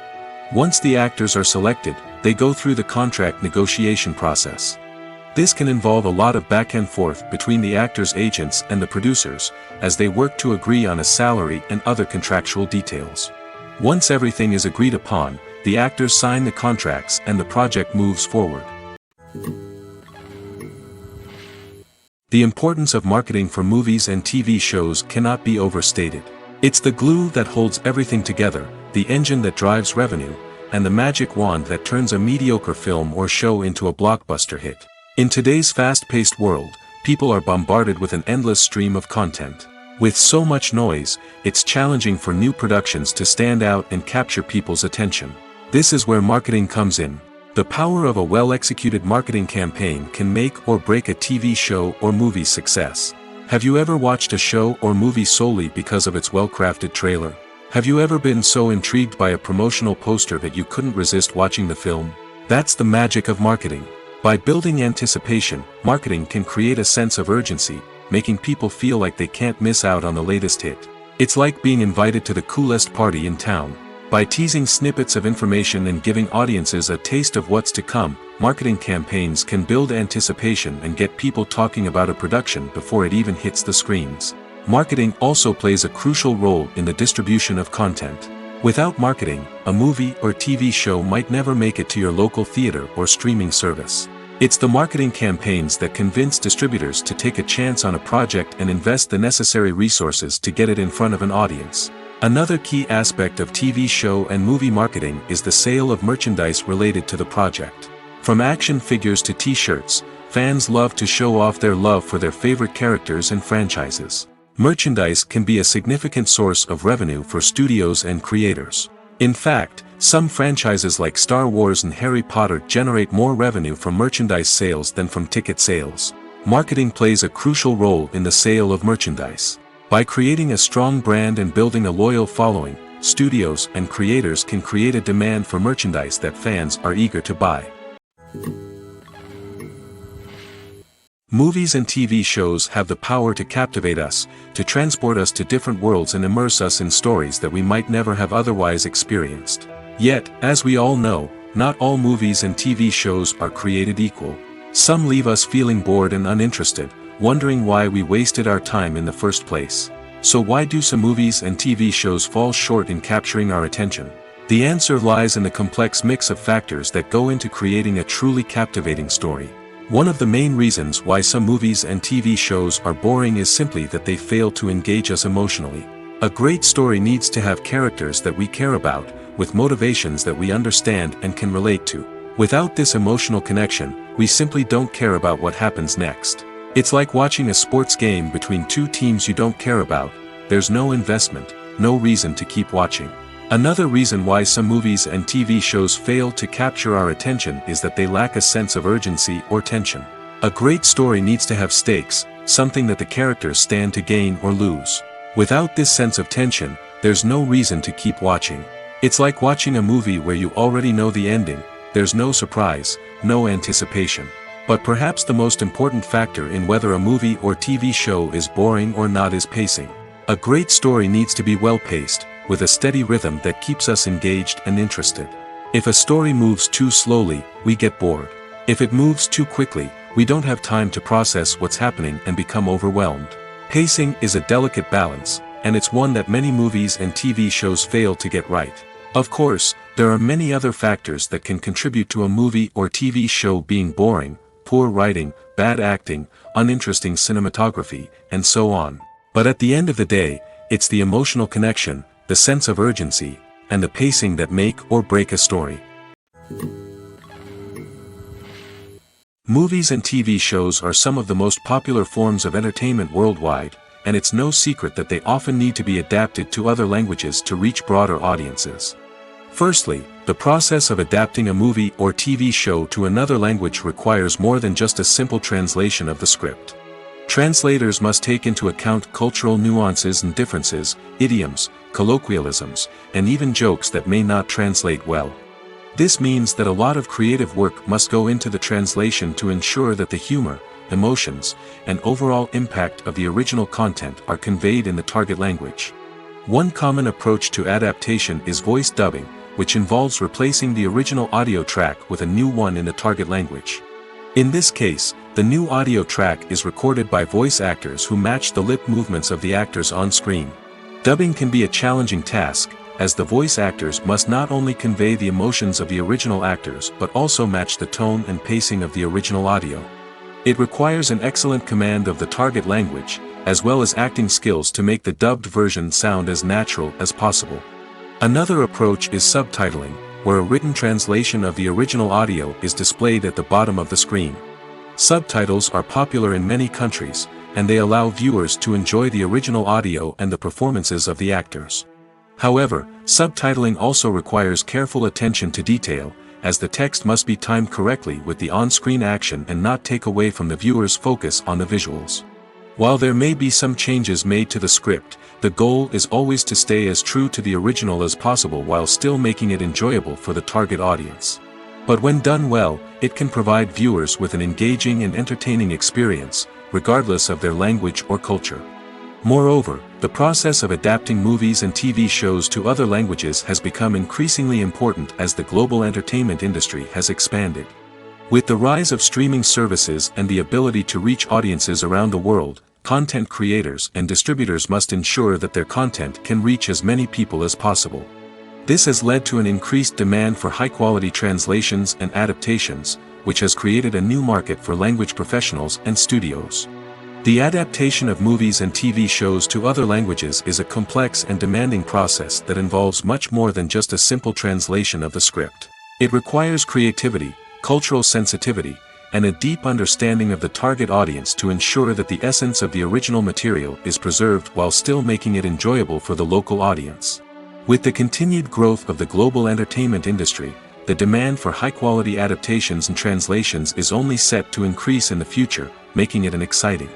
Once the actors are selected, they go through the contract negotiation process. This can involve a lot of back and forth between the actors' agents and the producers, as they work to agree on a salary and other contractual details. Once everything is agreed upon, the actors sign the contracts and the project moves forward. The importance of marketing for movies and TV shows cannot be overstated. It's the glue that holds everything together, the engine that drives revenue, and the magic wand that turns a mediocre film or show into a blockbuster hit. In today's fast-paced world, people are bombarded with an endless stream of content. With so much noise, it's challenging for new productions to stand out and capture people's attention. This is where marketing comes in. The power of a well-executed marketing campaign can make or break a TV show or movie's success. Have you ever watched a show or movie solely because of its well-crafted trailer? Have you ever been so intrigued by a promotional poster that you couldn't resist watching the film? That's the magic of marketing. By building anticipation, marketing can create a sense of urgency, making people feel like they can't miss out on the latest hit. It's like being invited to the coolest party in town. By teasing snippets of information and giving audiences a taste of what's to come, marketing campaigns can build anticipation and get people talking about a production before it even hits the screens. Marketing also plays a crucial role in the distribution of content. Without marketing, a movie or TV show might never make it to your local theater or streaming service. It's the marketing campaigns that convince distributors to take a chance on a project and invest the necessary resources to get it in front of an audience. Another key aspect of TV show and movie marketing is the sale of merchandise related to the project. From action figures to t-shirts, fans love to show off their love for their favorite characters and franchises. Merchandise can be a significant source of revenue for studios and creators. In fact, some franchises like Star Wars and Harry Potter generate more revenue from merchandise sales than from ticket sales. Marketing plays a crucial role in the sale of merchandise. By creating a strong brand and building a loyal following, studios and creators can create a demand for merchandise that fans are eager to buy. Movies and TV shows have the power to captivate us, to transport us to different worlds and immerse us in stories that we might never have otherwise experienced. Yet, as we all know, not all movies and TV shows are created equal. Some leave us feeling bored and uninterested, wondering why we wasted our time in the first place. So why do some movies and TV shows fall short in capturing our attention? The answer lies in the complex mix of factors that go into creating a truly captivating story. One of the main reasons why some movies and TV shows are boring is simply that they fail to engage us emotionally. A great story needs to have characters that we care about, with motivations that we understand and can relate to. Without this emotional connection, we simply don't care about what happens next. It's like watching a sports game between two teams you don't care about. There's no investment, no reason to keep watching. Another reason why some movies and TV shows fail to capture our attention is that they lack a sense of urgency or tension. A great story needs to have stakes, something that the characters stand to gain or lose. Without this sense of tension, there's no reason to keep watching. It's like watching a movie where you already know the ending. There's no surprise, no anticipation. But perhaps the most important factor in whether a movie or TV show is boring or not is pacing. A great story needs to be well-paced, with a steady rhythm that keeps us engaged and interested. If a story moves too slowly, we get bored. If it moves too quickly, we don't have time to process what's happening and become overwhelmed. Pacing is a delicate balance, and it's one that many movies and TV shows fail to get right. Of course, there are many other factors that can contribute to a movie or TV show being boring: poor writing, bad acting, uninteresting cinematography, and so on. But at the end of the day, it's the emotional connection, the sense of urgency, and the pacing that make or break a story. Movies and TV shows are some of the most popular forms of entertainment worldwide, and it's no secret that they often need to be adapted to other languages to reach broader audiences. Firstly, the process of adapting a movie or TV show to another language requires more than just a simple translation of the script. Translators must take into account cultural nuances and differences, idioms, colloquialisms, and even jokes that may not translate well. This means that a lot of creative work must go into the translation to ensure that the humor, emotions, and overall impact of the original content are conveyed in the target language. One common approach to adaptation is voice dubbing, which involves replacing the original audio track with a new one in the target language. In this case, the new audio track is recorded by voice actors who match the lip movements of the actors on screen. Dubbing can be a challenging task, as the voice actors must not only convey the emotions of the original actors but also match the tone and pacing of the original audio. It requires an excellent command of the target language, as well as acting skills to make the dubbed version sound as natural as possible. Another approach is subtitling, where a written translation of the original audio is displayed at the bottom of the screen. Subtitles are popular in many countries, and they allow viewers to enjoy the original audio and the performances of the actors. However, subtitling also requires careful attention to detail, as the text must be timed correctly with the on-screen action and not take away from the viewer's focus on the visuals. While there may be some changes made to the script, the goal is always to stay as true to the original as possible while still making it enjoyable for the target audience. But when done well, it can provide viewers with an engaging and entertaining experience, regardless of their language or culture. Moreover, the process of adapting movies and TV shows to other languages has become increasingly important as the global entertainment industry has expanded. With the rise of streaming services and the ability to reach audiences around the world, content creators and distributors must ensure that their content can reach as many people as possible. This has led to an increased demand for high-quality translations and adaptations, which has created a new market for language professionals and studios. The adaptation of movies and TV shows to other languages is a complex and demanding process that involves much more than just a simple translation of the script. It requires creativity, cultural sensitivity, and a deep understanding of the target audience to ensure that the essence of the original material is preserved while still making it enjoyable for the local audience. With the continued growth of the global entertainment industry, the demand for high-quality adaptations and translations is only set to increase in the future, making it an exciting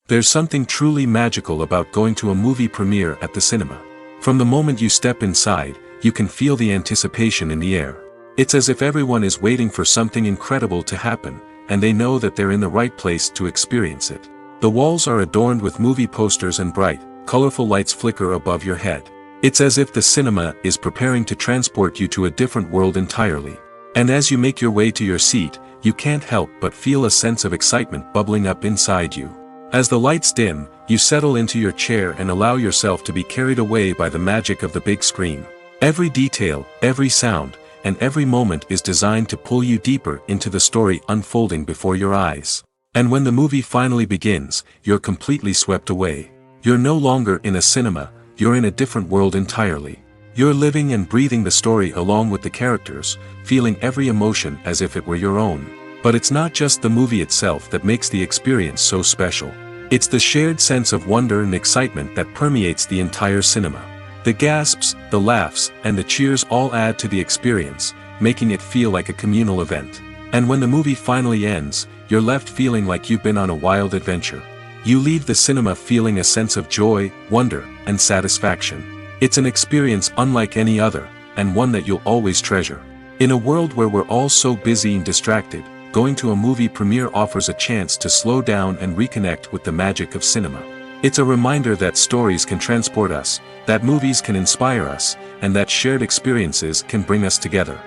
There's something truly magical about going to a movie premiere at the cinema. From the moment you step inside, you can feel the anticipation in the air. It's as if everyone is waiting for something incredible to happen, and they know that they're in the right place to experience it. The walls are adorned with movie posters and bright, colorful lights flicker above your head. It's as if the cinema is preparing to transport you to a different world entirely. And as you make your way to your seat, you can't help but feel a sense of excitement bubbling up inside you. As the lights dim, you settle into your chair and allow yourself to be carried away by the magic of the big screen. Every detail, every sound, and every moment is designed to pull you deeper into the story unfolding before your eyes. And when the movie finally begins, you're completely swept away. You're no longer in a cinema, you're in a different world entirely. You're living and breathing the story along with the characters, feeling every emotion as if it were your own. But it's not just the movie itself that makes the experience so special. It's the shared sense of wonder and excitement that permeates the entire cinema. The gasps, the laughs, and the cheers all add to the experience, making it feel like a communal event. And when the movie finally ends, you're left feeling like you've been on a wild adventure. You leave the cinema feeling a sense of joy, wonder, and satisfaction. It's an experience unlike any other, and one that you'll always treasure. In a world where we're all so busy and distracted, going to a movie premiere offers a chance to slow down and reconnect with the magic of cinema. It's a reminder that stories can transport us, that movies can inspire us, and that shared experiences can bring us together.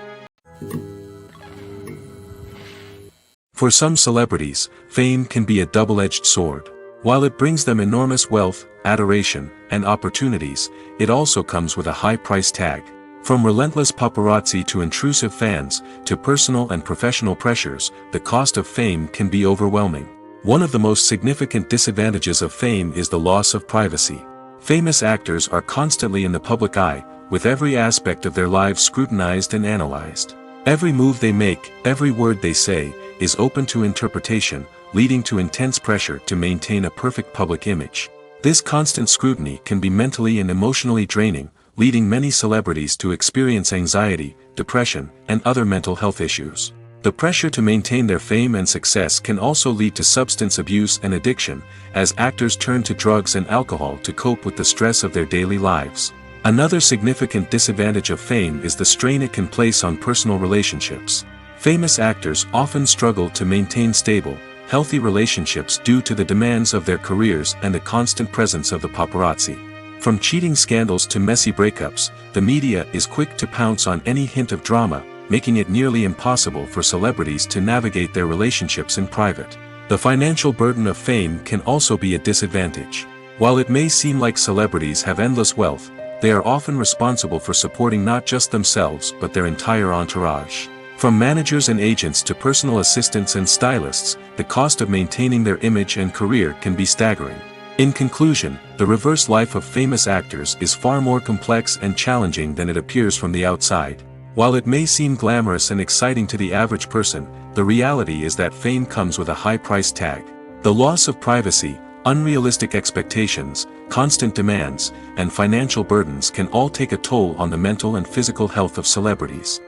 For some celebrities, fame can be a double-edged sword. While it brings them enormous wealth, adoration, and opportunities, it also comes with a high price tag. From relentless paparazzi to intrusive fans, to personal and professional pressures, the cost of fame can be overwhelming. One of the most significant disadvantages of fame is the loss of privacy. Famous actors are constantly in the public eye, with every aspect of their lives scrutinized and analyzed. Every move they make, every word they say, is open to interpretation, leading to intense pressure to maintain a perfect public image. This constant scrutiny can be mentally and emotionally draining, leading many celebrities to experience anxiety, depression, and other mental health issues. The pressure to maintain their fame and success can also lead to substance abuse and addiction, as actors turn to drugs and alcohol to cope with the stress of their daily lives. Another significant disadvantage of fame is the strain it can place on personal relationships. Famous actors often struggle to maintain stable, healthy relationships due to the demands of their careers and the constant presence of the paparazzi. From cheating scandals to messy breakups, the media is quick to pounce on any hint of drama, making it nearly impossible for celebrities to navigate their relationships in private. The financial burden of fame can also be a disadvantage. While it may seem like celebrities have endless wealth, they are often responsible for supporting not just themselves but their entire entourage. From managers and agents to personal assistants and stylists, the cost of maintaining their image and career can be staggering. In conclusion, the reverse life of famous actors is far more complex and challenging than it appears from the outside. While it may seem glamorous and exciting to the average person, the reality is that fame comes with a high price tag. The loss of privacy, unrealistic expectations, constant demands, and financial burdens can all take a toll on the mental and physical health of celebrities.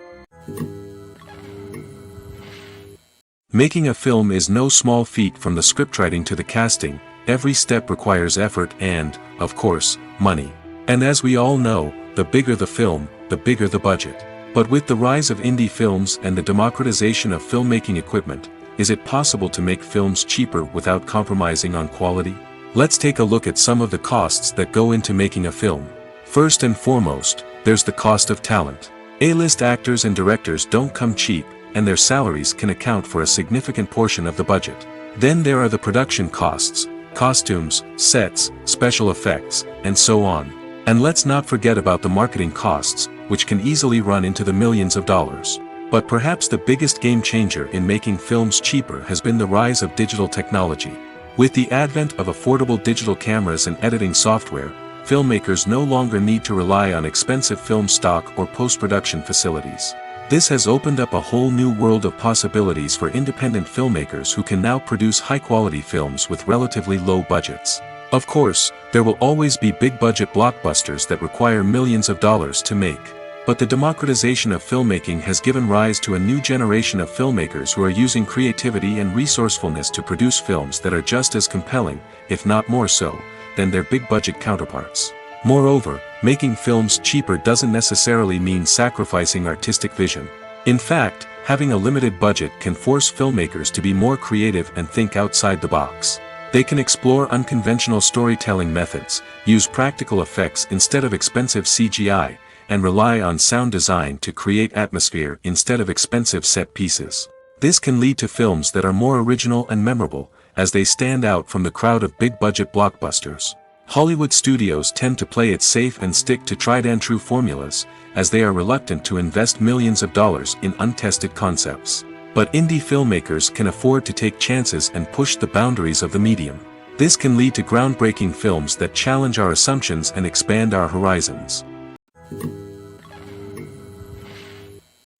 Making a film is no small feat. From the scriptwriting to the casting, every step requires effort and, of course, money. And as we all know, the bigger the film, the bigger the budget. But with the rise of indie films and the democratization of filmmaking equipment, is it possible to make films cheaper without compromising on quality? Let's take a look at some of the costs that go into making a film. First and foremost, there's the cost of talent. A-list actors and directors don't come cheap, and their salaries can account for a significant portion of the budget. Then there are the production costs, costumes, sets, special effects, and so on. And let's not forget about the marketing costs, which can easily run into the millions of dollars. But perhaps the biggest game changer in making films cheaper has been the rise of digital technology. With the advent of affordable digital cameras and editing software, filmmakers no longer need to rely on expensive film stock or post-production facilities. This has opened up a whole new world of possibilities for independent filmmakers who can now produce high-quality films with relatively low budgets. Of course, there will always be big-budget blockbusters that require millions of dollars to make. But the democratization of filmmaking has given rise to a new generation of filmmakers who are using creativity and resourcefulness to produce films that are just as compelling, if not more so, than their big-budget counterparts. Moreover, making films cheaper doesn't necessarily mean sacrificing artistic vision. In fact, having a limited budget can force filmmakers to be more creative and think outside the box. They can explore unconventional storytelling methods, use practical effects instead of expensive CGI, and rely on sound design to create atmosphere instead of expensive set pieces. This can lead to films that are more original and memorable, as they stand out from the crowd of big-budget blockbusters. Hollywood studios tend to play it safe and stick to tried-and-true formulas, as they are reluctant to invest millions of dollars in untested concepts. But indie filmmakers can afford to take chances and push the boundaries of the medium. This can lead to groundbreaking films that challenge our assumptions and expand our horizons.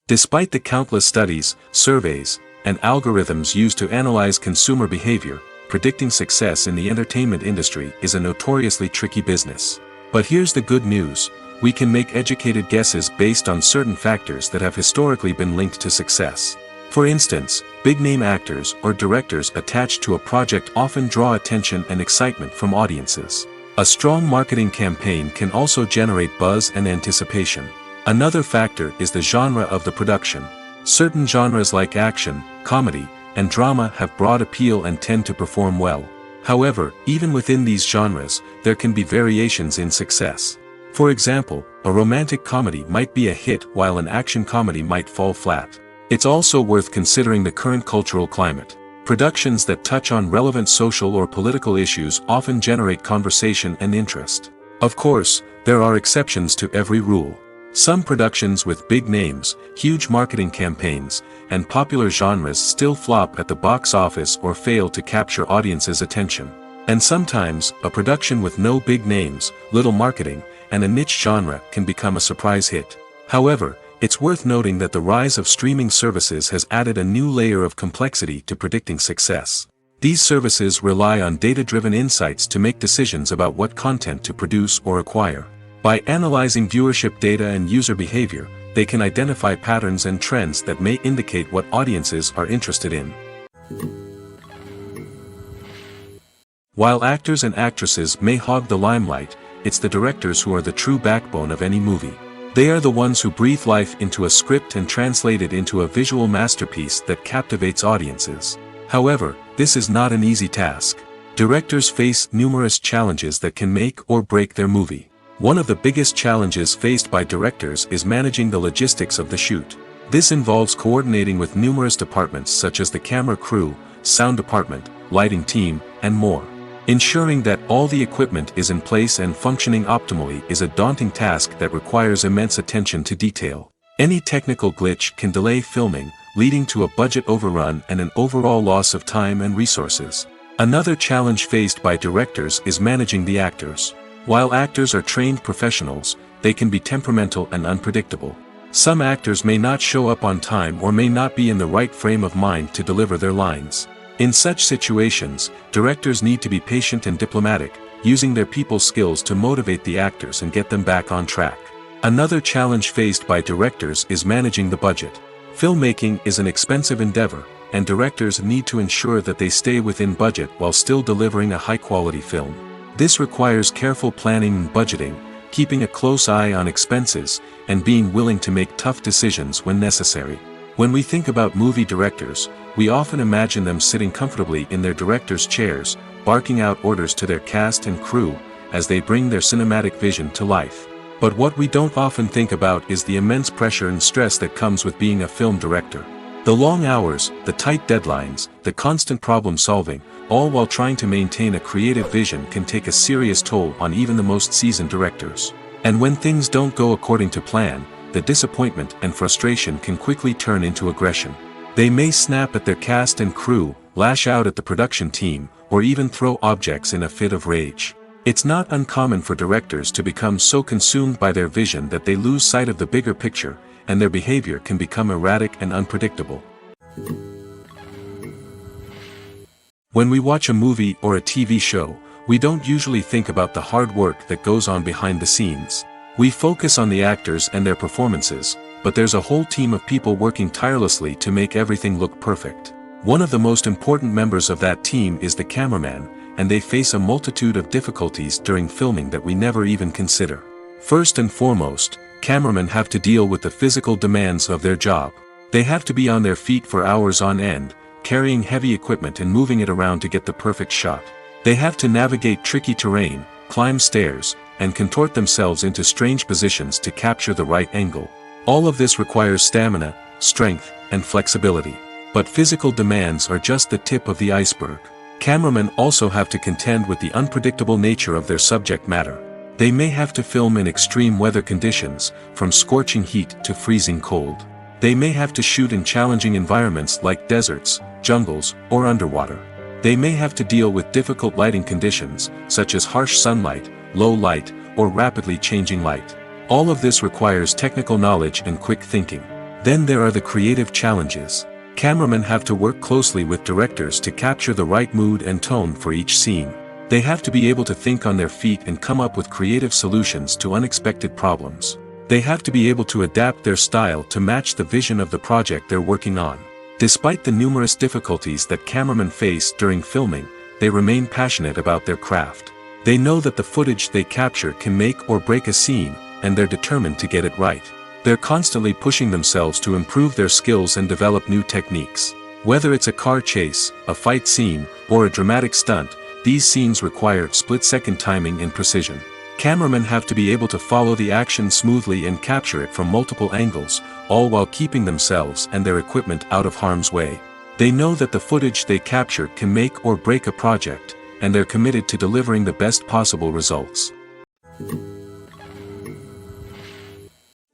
Despite the countless studies, surveys, and algorithms used to analyze consumer behavior, predicting success in the entertainment industry is a notoriously tricky business. But here's the good news: we can make educated guesses based on certain factors that have historically been linked to success. For instance, big-name actors or directors attached to a project often draw attention and excitement from audiences. A strong marketing campaign can also generate buzz and anticipation. Another factor is the genre of the production. Certain genres like action, comedy, and drama have broad appeal and tend to perform well. However, even within these genres, there can be variations in success. For example, a romantic comedy might be a hit while an action comedy might fall flat. It's also worth considering the current cultural climate. Productions that touch on relevant social or political issues often generate conversation and interest. Of course, there are exceptions to every rule. Some productions with big names, huge marketing campaigns, and popular genres still flop at the box office or fail to capture audiences' attention. And sometimes, a production with no big names, little marketing, and a niche genre can become a surprise hit. However, it's worth noting that the rise of streaming services has added a new layer of complexity to predicting success. These services rely on data-driven insights to make decisions about what content to produce or acquire. By analyzing viewership data and user behavior, they can identify patterns and trends that may indicate what audiences are interested in. While actors and actresses may hog the limelight, it's the directors who are the true backbone of any movie. They are the ones who breathe life into a script and translate it into a visual masterpiece that captivates audiences. However, this is not an easy task. Directors face numerous challenges that can make or break their movie. One of the biggest challenges faced by directors is managing the logistics of the shoot. This involves coordinating with numerous departments such as the camera crew, sound department, lighting team, and more. Ensuring that all the equipment is in place and functioning optimally is a daunting task that requires immense attention to detail. Any technical glitch can delay filming, leading to a budget overrun and an overall loss of time and resources. Another challenge faced by directors is managing the actors. While actors are trained professionals, they can be temperamental and unpredictable. Some actors may not show up on time or may not be in the right frame of mind to deliver their lines. In such situations, directors need to be patient and diplomatic, using their people skills to motivate the actors and get them back on track. Another challenge faced by directors is managing the budget. Filmmaking is an expensive endeavor, and directors need to ensure that they stay within budget while still delivering a high-quality film. This requires careful planning and budgeting, keeping a close eye on expenses, and being willing to make tough decisions when necessary. When we think about movie directors, we often imagine them sitting comfortably in their director's chairs, barking out orders to their cast and crew, as they bring their cinematic vision to life. But what we don't often think about is the immense pressure and stress that comes with being a film director. The long hours, the tight deadlines, the constant problem solving, all while trying to maintain a creative vision can take a serious toll on even the most seasoned directors. And when things don't go according to plan, the disappointment and frustration can quickly turn into aggression. They may snap at their cast and crew, lash out at the production team, or even throw objects in a fit of rage. It's not uncommon for directors to become so consumed by their vision that they lose sight of the bigger picture, and their behavior can become erratic and unpredictable. When we watch a movie or a TV show, we don't usually think about the hard work that goes on behind the scenes. We focus on the actors and their performances, but there's a whole team of people working tirelessly to make everything look perfect. One of the most important members of that team is the cameraman, and they face a multitude of difficulties during filming that we never even consider. First and foremost, cameramen have to deal with the physical demands of their job. They have to be on their feet for hours on end, carrying heavy equipment and moving it around to get the perfect shot. They have to navigate tricky terrain, climb stairs, and contort themselves into strange positions to capture the right angle. All of this requires stamina, strength, and flexibility. But physical demands are just the tip of the iceberg. Cameramen also have to contend with the unpredictable nature of their subject matter. They may have to film in extreme weather conditions, from scorching heat to freezing cold. They may have to shoot in challenging environments like deserts, jungles, or underwater. They may have to deal with difficult lighting conditions, such as harsh sunlight, low light, or rapidly changing light. All of this requires technical knowledge and quick thinking. Then there are the creative challenges. Cameramen have to work closely with directors to capture the right mood and tone for each scene. They have to be able to think on their feet and come up with creative solutions to unexpected problems. They have to be able to adapt their style to match the vision of the project they're working on. Despite the numerous difficulties that cameramen face during filming, they remain passionate about their craft. They know that the footage they capture can make or break a scene, and they're determined to get it right. They're constantly pushing themselves to improve their skills and develop new techniques. Whether it's a car chase, a fight scene, or a dramatic stunt, these scenes require split-second timing and precision. Cameramen have to be able to follow the action smoothly and capture it from multiple angles, all while keeping themselves and their equipment out of harm's way. They know that the footage they capture can make or break a project, and they're committed to delivering the best possible results.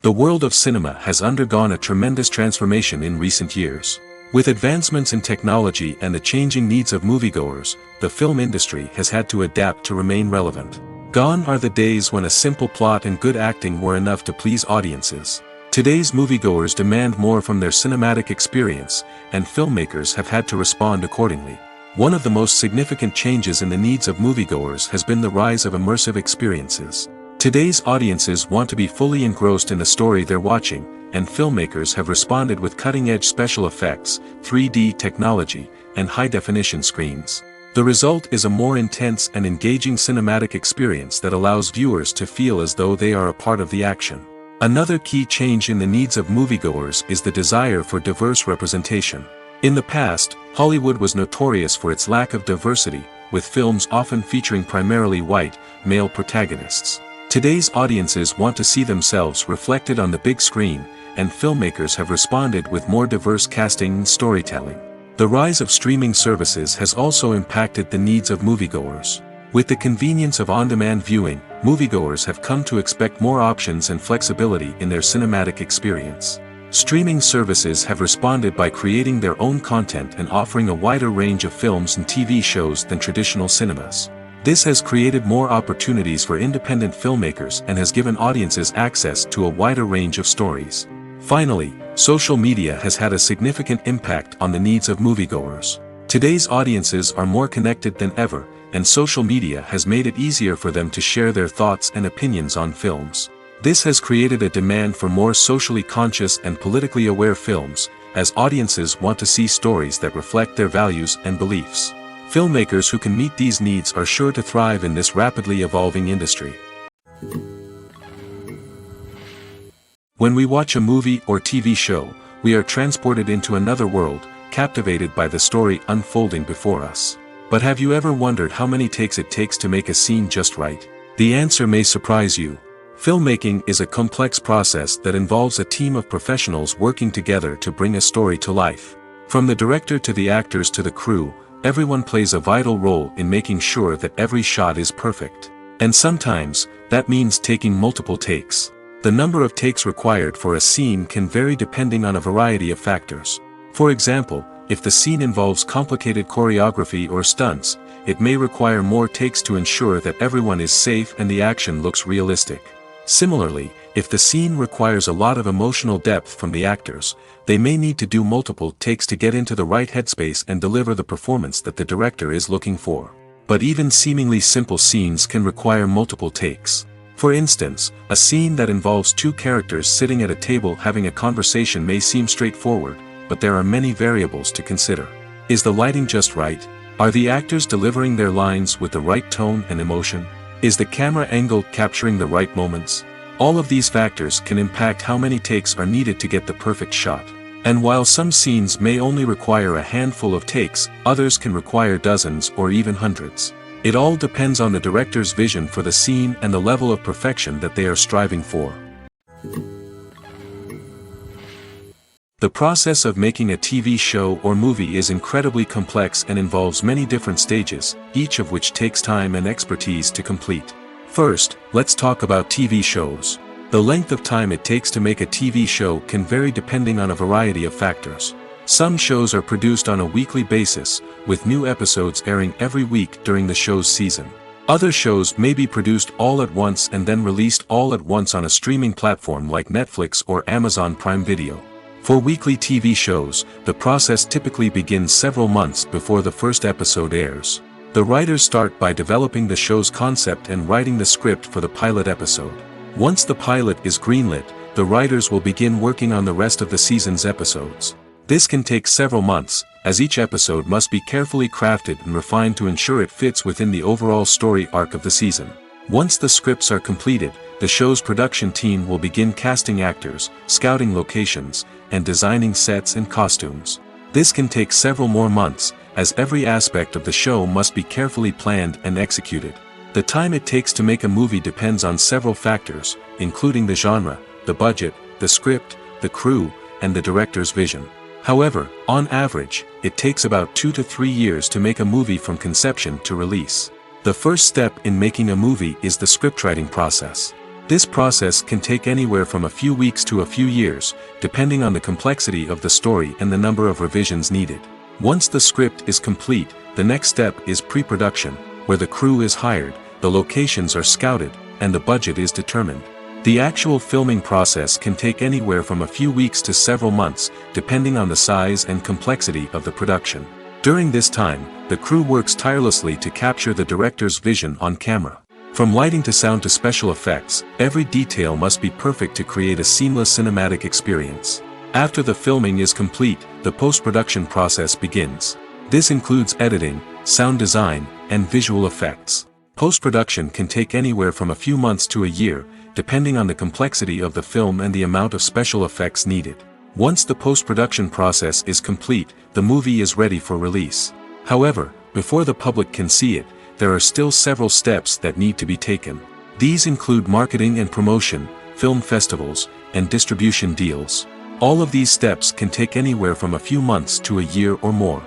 The world of cinema has undergone a tremendous transformation in recent years. With advancements in technology and the changing needs of moviegoers, the film industry has had to adapt to remain relevant. Gone are the days when a simple plot and good acting were enough to please audiences. Today's moviegoers demand more from their cinematic experience, and filmmakers have had to respond accordingly. One of the most significant changes in the needs of moviegoers has been the rise of immersive experiences. Today's audiences want to be fully engrossed in the story they're watching, and filmmakers have responded with cutting-edge special effects, 3D technology, and high-definition screens. The result is a more intense and engaging cinematic experience that allows viewers to feel as though they are a part of the action. Another key change in the needs of moviegoers is the desire for diverse representation. In the past, Hollywood was notorious for its lack of diversity, with films often featuring primarily white, male protagonists. Today's audiences want to see themselves reflected on the big screen, and filmmakers have responded with more diverse casting and storytelling. The rise of streaming services has also impacted the needs of moviegoers. With the convenience of on-demand viewing, moviegoers have come to expect more options and flexibility in their cinematic experience. Streaming services have responded by creating their own content and offering a wider range of films and TV shows than traditional cinemas. This has created more opportunities for independent filmmakers and has given audiences access to a wider range of stories. Finally, social media has had a significant impact on the needs of moviegoers. Today's audiences are more connected than ever, and social media has made it easier for them to share their thoughts and opinions on films. This has created a demand for more socially conscious and politically aware films, as audiences want to see stories that reflect their values and beliefs. Filmmakers who can meet these needs are sure to thrive in this rapidly evolving industry. When we watch a movie or TV show, we are transported into another world, captivated by the story unfolding before us. But have you ever wondered how many takes it takes to make a scene just right? The answer may surprise you. Filmmaking is a complex process that involves a team of professionals working together to bring a story to life. From the director to the actors to the crew, everyone plays a vital role in making sure that every shot is perfect. And sometimes, that means taking multiple takes. The number of takes required for a scene can vary depending on a variety of factors. For example, if the scene involves complicated choreography or stunts, it may require more takes to ensure that everyone is safe and the action looks realistic. Similarly, if the scene requires a lot of emotional depth from the actors, they may need to do multiple takes to get into the right headspace and deliver the performance that the director is looking for. But even seemingly simple scenes can require multiple takes. For instance, a scene that involves two characters sitting at a table having a conversation may seem straightforward, but there are many variables to consider. Is the lighting just right? Are the actors delivering their lines with the right tone and emotion? Is the camera angle capturing the right moments? All of these factors can impact how many takes are needed to get the perfect shot. And while some scenes may only require a handful of takes, others can require dozens or even hundreds. It all depends on the director's vision for the scene and the level of perfection that they are striving for. The process of making a TV show or movie is incredibly complex and involves many different stages, each of which takes time and expertise to complete. First, let's talk about TV shows. The length of time it takes to make a TV show can vary depending on a variety of factors. Some shows are produced on a weekly basis, with new episodes airing every week during the show's season. Other shows may be produced all at once and then released all at once on a streaming platform like Netflix or Amazon Prime Video. For weekly TV shows, the process typically begins several months before the first episode airs. The writers start by developing the show's concept and writing the script for the pilot episode. Once the pilot is greenlit, the writers will begin working on the rest of the season's episodes. This can take several months, as each episode must be carefully crafted and refined to ensure it fits within the overall story arc of the season. Once the scripts are completed, the show's production team will begin casting actors, scouting locations, and designing sets and costumes. This can take several more months, as every aspect of the show must be carefully planned and executed. The time it takes to make a movie depends on several factors, including the genre, the budget, the script, the crew, and the director's vision. However, on average, it takes about 2 to 3 years to make a movie from conception to release. The first step in making a movie is the scriptwriting process. This process can take anywhere from a few weeks to a few years, depending on the complexity of the story and the number of revisions needed. Once the script is complete, the next step is pre-production, where the crew is hired, the locations are scouted, and the budget is determined. The actual filming process can take anywhere from a few weeks to several months, depending on the size and complexity of the production. During this time, the crew works tirelessly to capture the director's vision on camera. From lighting to sound to special effects, every detail must be perfect to create a seamless cinematic experience. After the filming is complete, the post-production process begins. This includes editing, sound design, and visual effects. Post-production can take anywhere from a few months to a year, depending on the complexity of the film and the amount of special effects needed. Once the post-production process is complete, the movie is ready for release. However, before the public can see it, there are still several steps that need to be taken. These include marketing and promotion, film festivals, and distribution deals. All of these steps can take anywhere from a few months to a year or more.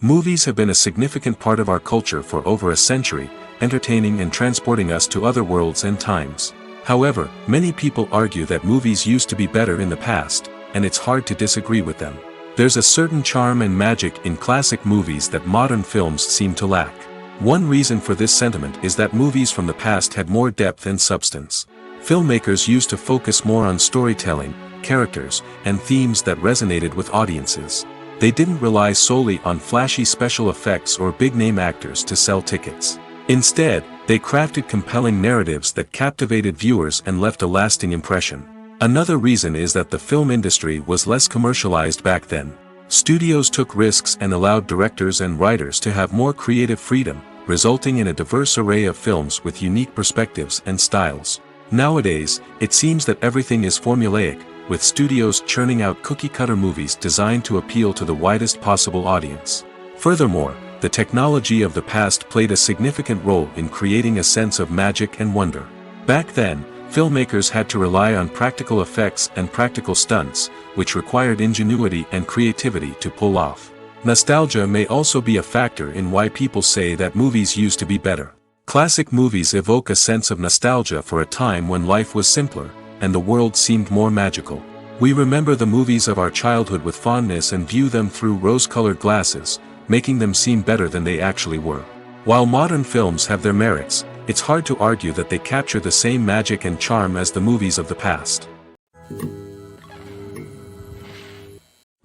Movies have been a significant part of our culture for over a century, entertaining and transporting us to other worlds and times. However, many people argue that movies used to be better in the past, and it's hard to disagree with them. There's a certain charm and magic in classic movies that modern films seem to lack. One reason for this sentiment is that movies from the past had more depth and substance. Filmmakers used to focus more on storytelling, characters, and themes that resonated with audiences. They didn't rely solely on flashy special effects or big-name actors to sell tickets. Instead, they crafted compelling narratives that captivated viewers and left a lasting impression. Another reason is that the film industry was less commercialized back then. Studios took risks and allowed directors and writers to have more creative freedom, resulting in a diverse array of films with unique perspectives and styles. Nowadays, it seems that everything is formulaic, with studios churning out cookie-cutter movies designed to appeal to the widest possible audience. Furthermore, the technology of the past played a significant role in creating a sense of magic and wonder. Back then, filmmakers had to rely on practical effects and practical stunts, which required ingenuity and creativity to pull off. Nostalgia may also be a factor in why people say that movies used to be better. Classic movies evoke a sense of nostalgia for a time when life was simpler, and the world seemed more magical. We remember the movies of our childhood with fondness and view them through rose-colored glasses, making them seem better than they actually were. While modern films have their merits, it's hard to argue that they capture the same magic and charm as the movies of the past.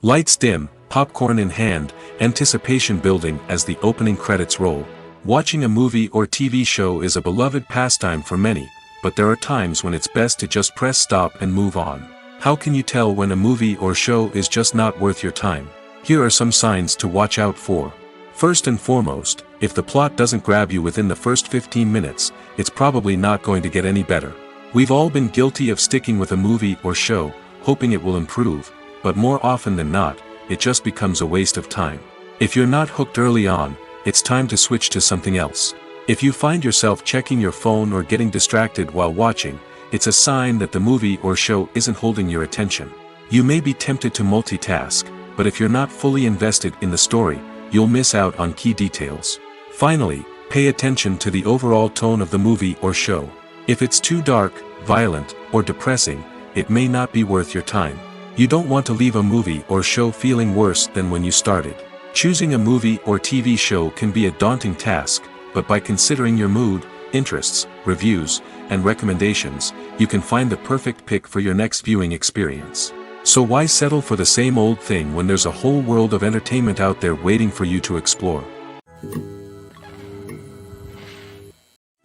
Lights dim, popcorn in hand, anticipation building as the opening credits roll. Watching a movie or TV show is a beloved pastime for many, but there are times when it's best to just press stop and move on. How can you tell when a movie or show is just not worth your time? Here are some signs to watch out for. First and foremost, if the plot doesn't grab you within the first 15 minutes, it's probably not going to get any better. We've all been guilty of sticking with a movie or show, hoping it will improve, but more often than not, it just becomes a waste of time. If you're not hooked early on, it's time to switch to something else. If you find yourself checking your phone or getting distracted while watching, it's a sign that the movie or show isn't holding your attention. You may be tempted to multitask, but if you're not fully invested in the story, you'll miss out on key details. Finally, pay attention to the overall tone of the movie or show. If it's too dark, violent, or depressing, it may not be worth your time. You don't want to leave a movie or show feeling worse than when you started. Choosing a movie or TV show can be a daunting task, but by considering your mood, interests, reviews, and recommendations, you can find the perfect pick for your next viewing experience. So why settle for the same old thing when there's a whole world of entertainment out there waiting for you to explore?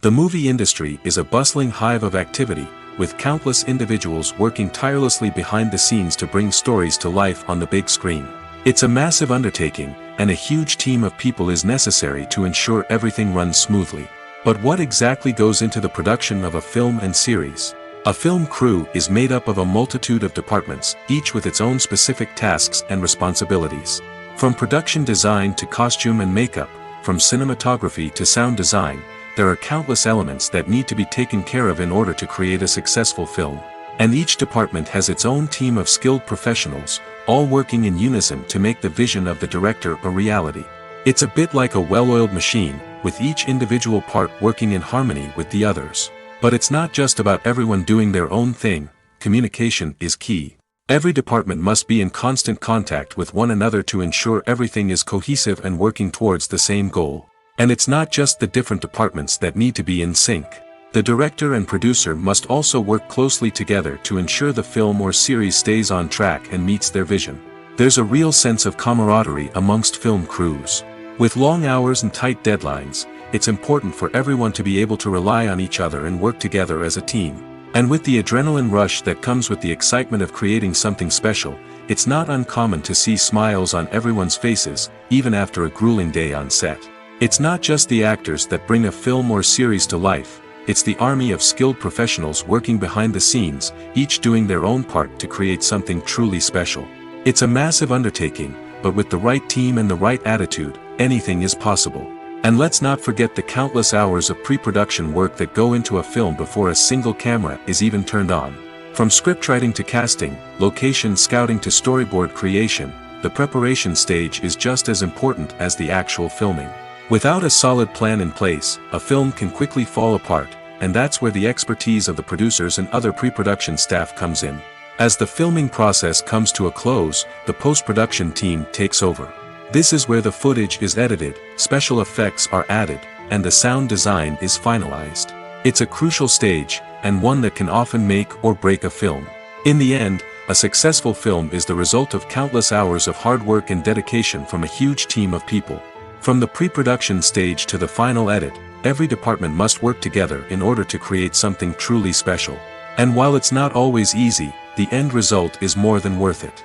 The movie industry is a bustling hive of activity, with countless individuals working tirelessly behind the scenes to bring stories to life on the big screen. It's a massive undertaking, and a huge team of people is necessary to ensure everything runs smoothly. But what exactly goes into the production of a film and series? A film crew is made up of a multitude of departments, each with its own specific tasks and responsibilities. From production design to costume and makeup, from cinematography to sound design, there are countless elements that need to be taken care of in order to create a successful film. And each department has its own team of skilled professionals, all working in unison to make the vision of the director a reality. It's a bit like a well-oiled machine, with each individual part working in harmony with the others. But it's not just about everyone doing their own thing. Communication is key. Every department must be in constant contact with one another to ensure everything is cohesive and working towards the same goal. And it's not just the different departments that need to be in sync. The director and producer must also work closely together to ensure the film or series stays on track and meets their vision. There's a real sense of camaraderie amongst film crews. With long hours and tight deadlines, it's important for everyone to be able to rely on each other and work together as a team. And with the adrenaline rush that comes with the excitement of creating something special, it's not uncommon to see smiles on everyone's faces, even after a grueling day on set. It's not just the actors that bring a film or series to life. It's the army of skilled professionals working behind the scenes, each doing their own part to create something truly special. It's a massive undertaking, but with the right team and the right attitude, anything is possible. And let's not forget the countless hours of pre-production work that go into a film before a single camera is even turned on. From scriptwriting to casting, location scouting to storyboard creation, the preparation stage is just as important as the actual filming. Without a solid plan in place, a film can quickly fall apart, and that's where the expertise of the producers and other pre-production staff comes in. As the filming process comes to a close, the post-production team takes over. This is where the footage is edited, special effects are added, and the sound design is finalized. It's a crucial stage, and one that can often make or break a film. In the end, a successful film is the result of countless hours of hard work and dedication from a huge team of people. From the pre-production stage to the final edit, every department must work together in order to create something truly special. And while it's not always easy, the end result is more than worth it.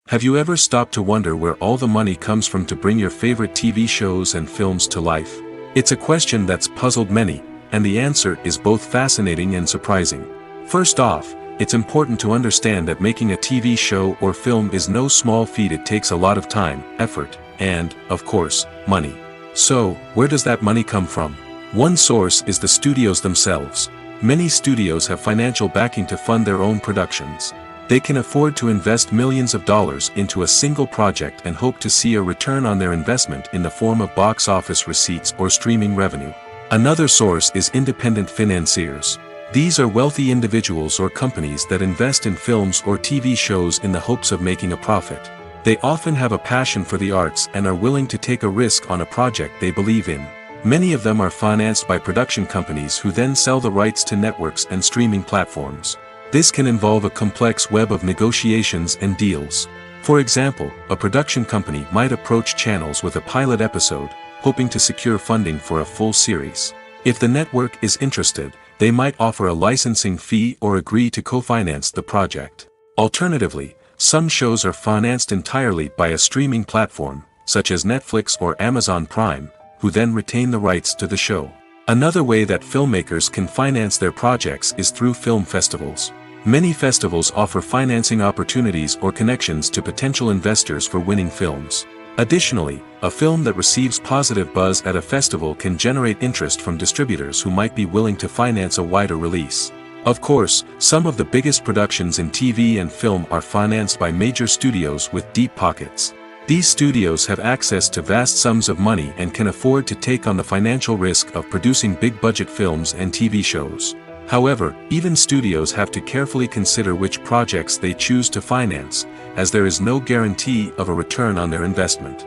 Have you ever stopped to wonder where all the money comes from to bring your favorite TV shows and films to life? It's a question that's puzzled many, and the answer is both fascinating and surprising. First off, it's important to understand that making a TV show or film is no small feat. It takes a lot of time, effort, and, of course, money. So, where does that money come from? One source is the studios themselves. Many studios have financial backing to fund their own productions. They can afford to invest millions of dollars into a single project and hope to see a return on their investment in the form of box office receipts or streaming revenue. Another source is independent financiers. These are wealthy individuals or companies that invest in films or TV shows in the hopes of making a profit. They often have a passion for the arts and are willing to take a risk on a project they believe in. Many of them are financed by production companies who then sell the rights to networks and streaming platforms. This can involve a complex web of negotiations and deals. For example, a production company might approach channels with a pilot episode, hoping to secure funding for a full series. If the network is interested, they might offer a licensing fee or agree to co-finance the project. Alternatively, some shows are financed entirely by a streaming platform, such as Netflix or Amazon Prime, who then retain the rights to the show. Another way that filmmakers can finance their projects is through film festivals. Many festivals offer financing opportunities or connections to potential investors for winning films. Additionally, a film that receives positive buzz at a festival can generate interest from distributors who might be willing to finance a wider release. Of course, some of the biggest productions in TV and film are financed by major studios with deep pockets. These studios have access to vast sums of money and can afford to take on the financial risk of producing big-budget films and TV shows. However, even studios have to carefully consider which projects they choose to finance, as there is no guarantee of a return on their investment.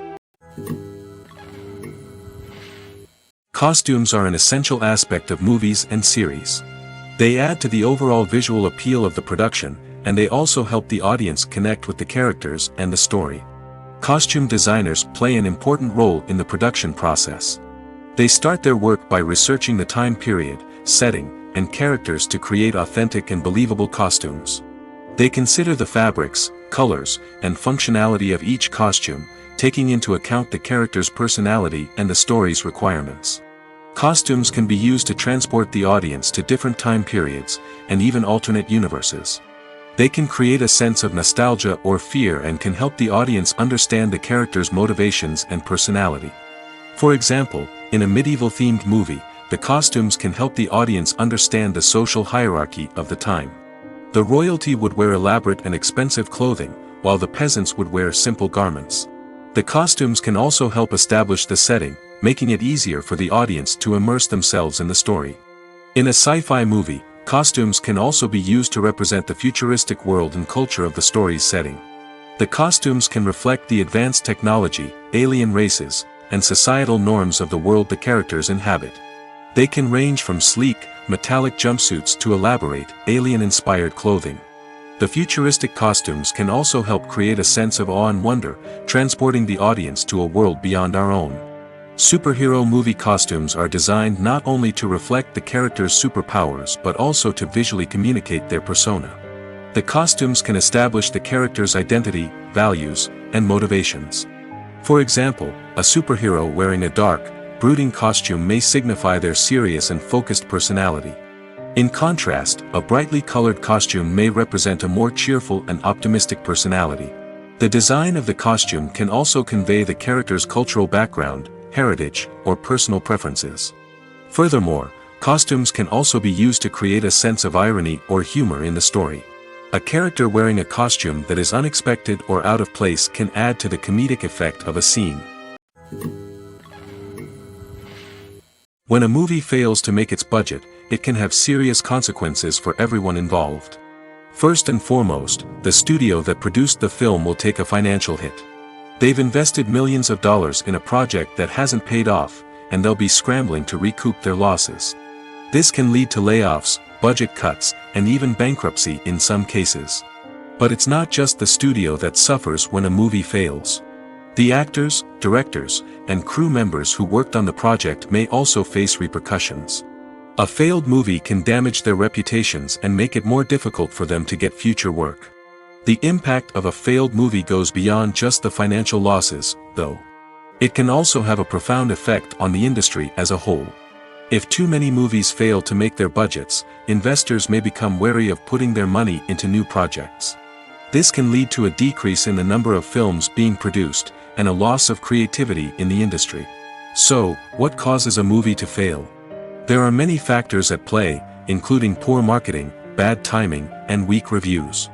Costumes are an essential aspect of movies and series. They add to the overall visual appeal of the production, and they also help the audience connect with the characters and the story. Costume designers play an important role in the production process. They start their work by researching the time period, setting, and characters to create authentic and believable costumes. They consider the fabrics, colors, and functionality of each costume, taking into account the character's personality and the story's requirements. Costumes can be used to transport the audience to different time periods, and even alternate universes. They can create a sense of nostalgia or fear and can help the audience understand the character's motivations and personality. For example, in a medieval-themed movie, the costumes can help the audience understand the social hierarchy of the time. The royalty would wear elaborate and expensive clothing, while the peasants would wear simple garments. The costumes can also help establish the setting, making it easier for the audience to immerse themselves in the story. In a sci-fi movie, costumes can also be used to represent the futuristic world and culture of the story's setting. The costumes can reflect the advanced technology, alien races, and societal norms of the world the characters inhabit. They can range from sleek, metallic jumpsuits to elaborate, alien-inspired clothing. The futuristic costumes can also help create a sense of awe and wonder, transporting the audience to a world beyond our own. Superhero movie costumes are designed not only to reflect the character's superpowers but also to visually communicate their persona. The costumes can establish the character's identity, values, and motivations. For example, a superhero wearing a dark, brooding costume may signify their serious and focused personality. In contrast, a brightly colored costume may represent a more cheerful and optimistic personality. The design of the costume can also convey the character's cultural background, heritage, or personal preferences. Furthermore, costumes can also be used to create a sense of irony or humor in the story. A character wearing a costume that is unexpected or out of place can add to the comedic effect of a scene. When a movie fails to make its budget, it can have serious consequences for everyone involved. First and foremost, the studio that produced the film will take a financial hit. They've invested millions of dollars in a project that hasn't paid off, and they'll be scrambling to recoup their losses. This can lead to layoffs, budget cuts, and even bankruptcy in some cases. But it's not just the studio that suffers when a movie fails. The actors, directors, and crew members who worked on the project may also face repercussions. A failed movie can damage their reputations and make it more difficult for them to get future work. The impact of a failed movie goes beyond just the financial losses, though. It can also have a profound effect on the industry as a whole. If too many movies fail to make their budgets, investors may become wary of putting their money into new projects. This can lead to a decrease in the number of films being produced, and a loss of creativity in the industry. So, what causes a movie to fail? There are many factors at play, including poor marketing, bad timing, and weak reviews.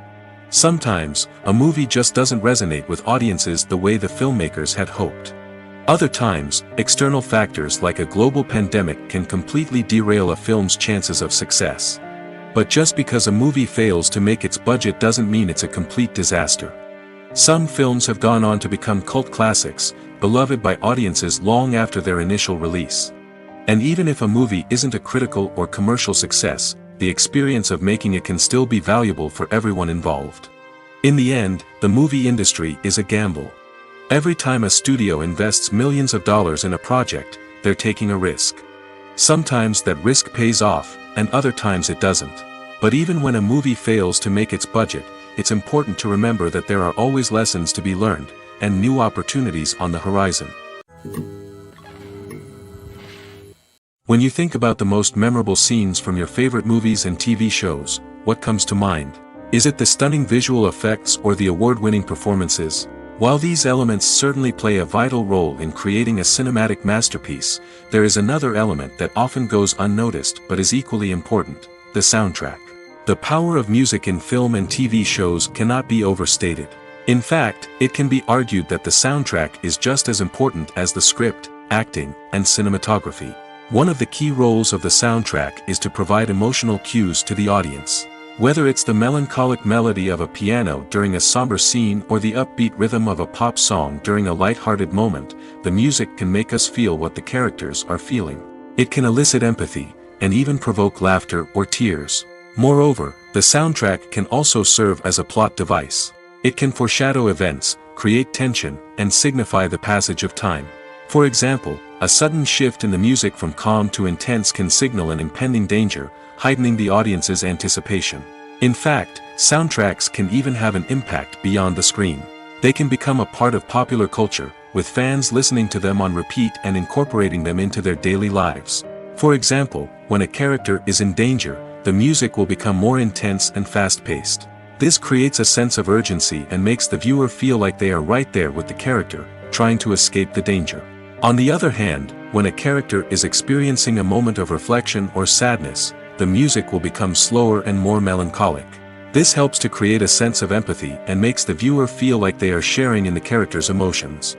Sometimes, a movie just doesn't resonate with audiences the way the filmmakers had hoped. Other times, external factors like a global pandemic can completely derail a film's chances of success. But just because a movie fails to make its budget doesn't mean it's a complete disaster. Some films have gone on to become cult classics, beloved by audiences long after their initial release. And even if a movie isn't a critical or commercial success, the experience of making it can still be valuable for everyone involved. In the end, the movie industry is a gamble. Every time a studio invests millions of dollars in a project, they're taking a risk. Sometimes that risk pays off, and other times it doesn't. But even when a movie fails to make its budget, it's important to remember that there are always lessons to be learned, and new opportunities on the horizon. When you think about the most memorable scenes from your favorite movies and TV shows, what comes to mind? Is it the stunning visual effects or the award-winning performances? While these elements certainly play a vital role in creating a cinematic masterpiece, there is another element that often goes unnoticed but is equally important: the soundtrack. The power of music in film and TV shows cannot be overstated. In fact, it can be argued that the soundtrack is just as important as the script, acting, and cinematography. One of the key roles of the soundtrack is to provide emotional cues to the audience. Whether it's the melancholic melody of a piano during a somber scene or the upbeat rhythm of a pop song during a light-hearted moment, the music can make us feel what the characters are feeling. It can elicit empathy, and even provoke laughter or tears. Moreover, the soundtrack can also serve as a plot device. It can foreshadow events, create tension, and signify the passage of time. For example, a sudden shift in the music from calm to intense can signal an impending danger, heightening the audience's anticipation. In fact, soundtracks can even have an impact beyond the screen. They can become a part of popular culture, with fans listening to them on repeat and incorporating them into their daily lives. For example, when a character is in danger, the music will become more intense and fast-paced. This creates a sense of urgency and makes the viewer feel like they are right there with the character, trying to escape the danger. On the other hand, when a character is experiencing a moment of reflection or sadness, the music will become slower and more melancholic. This helps to create a sense of empathy and makes the viewer feel like they are sharing in the character's emotions.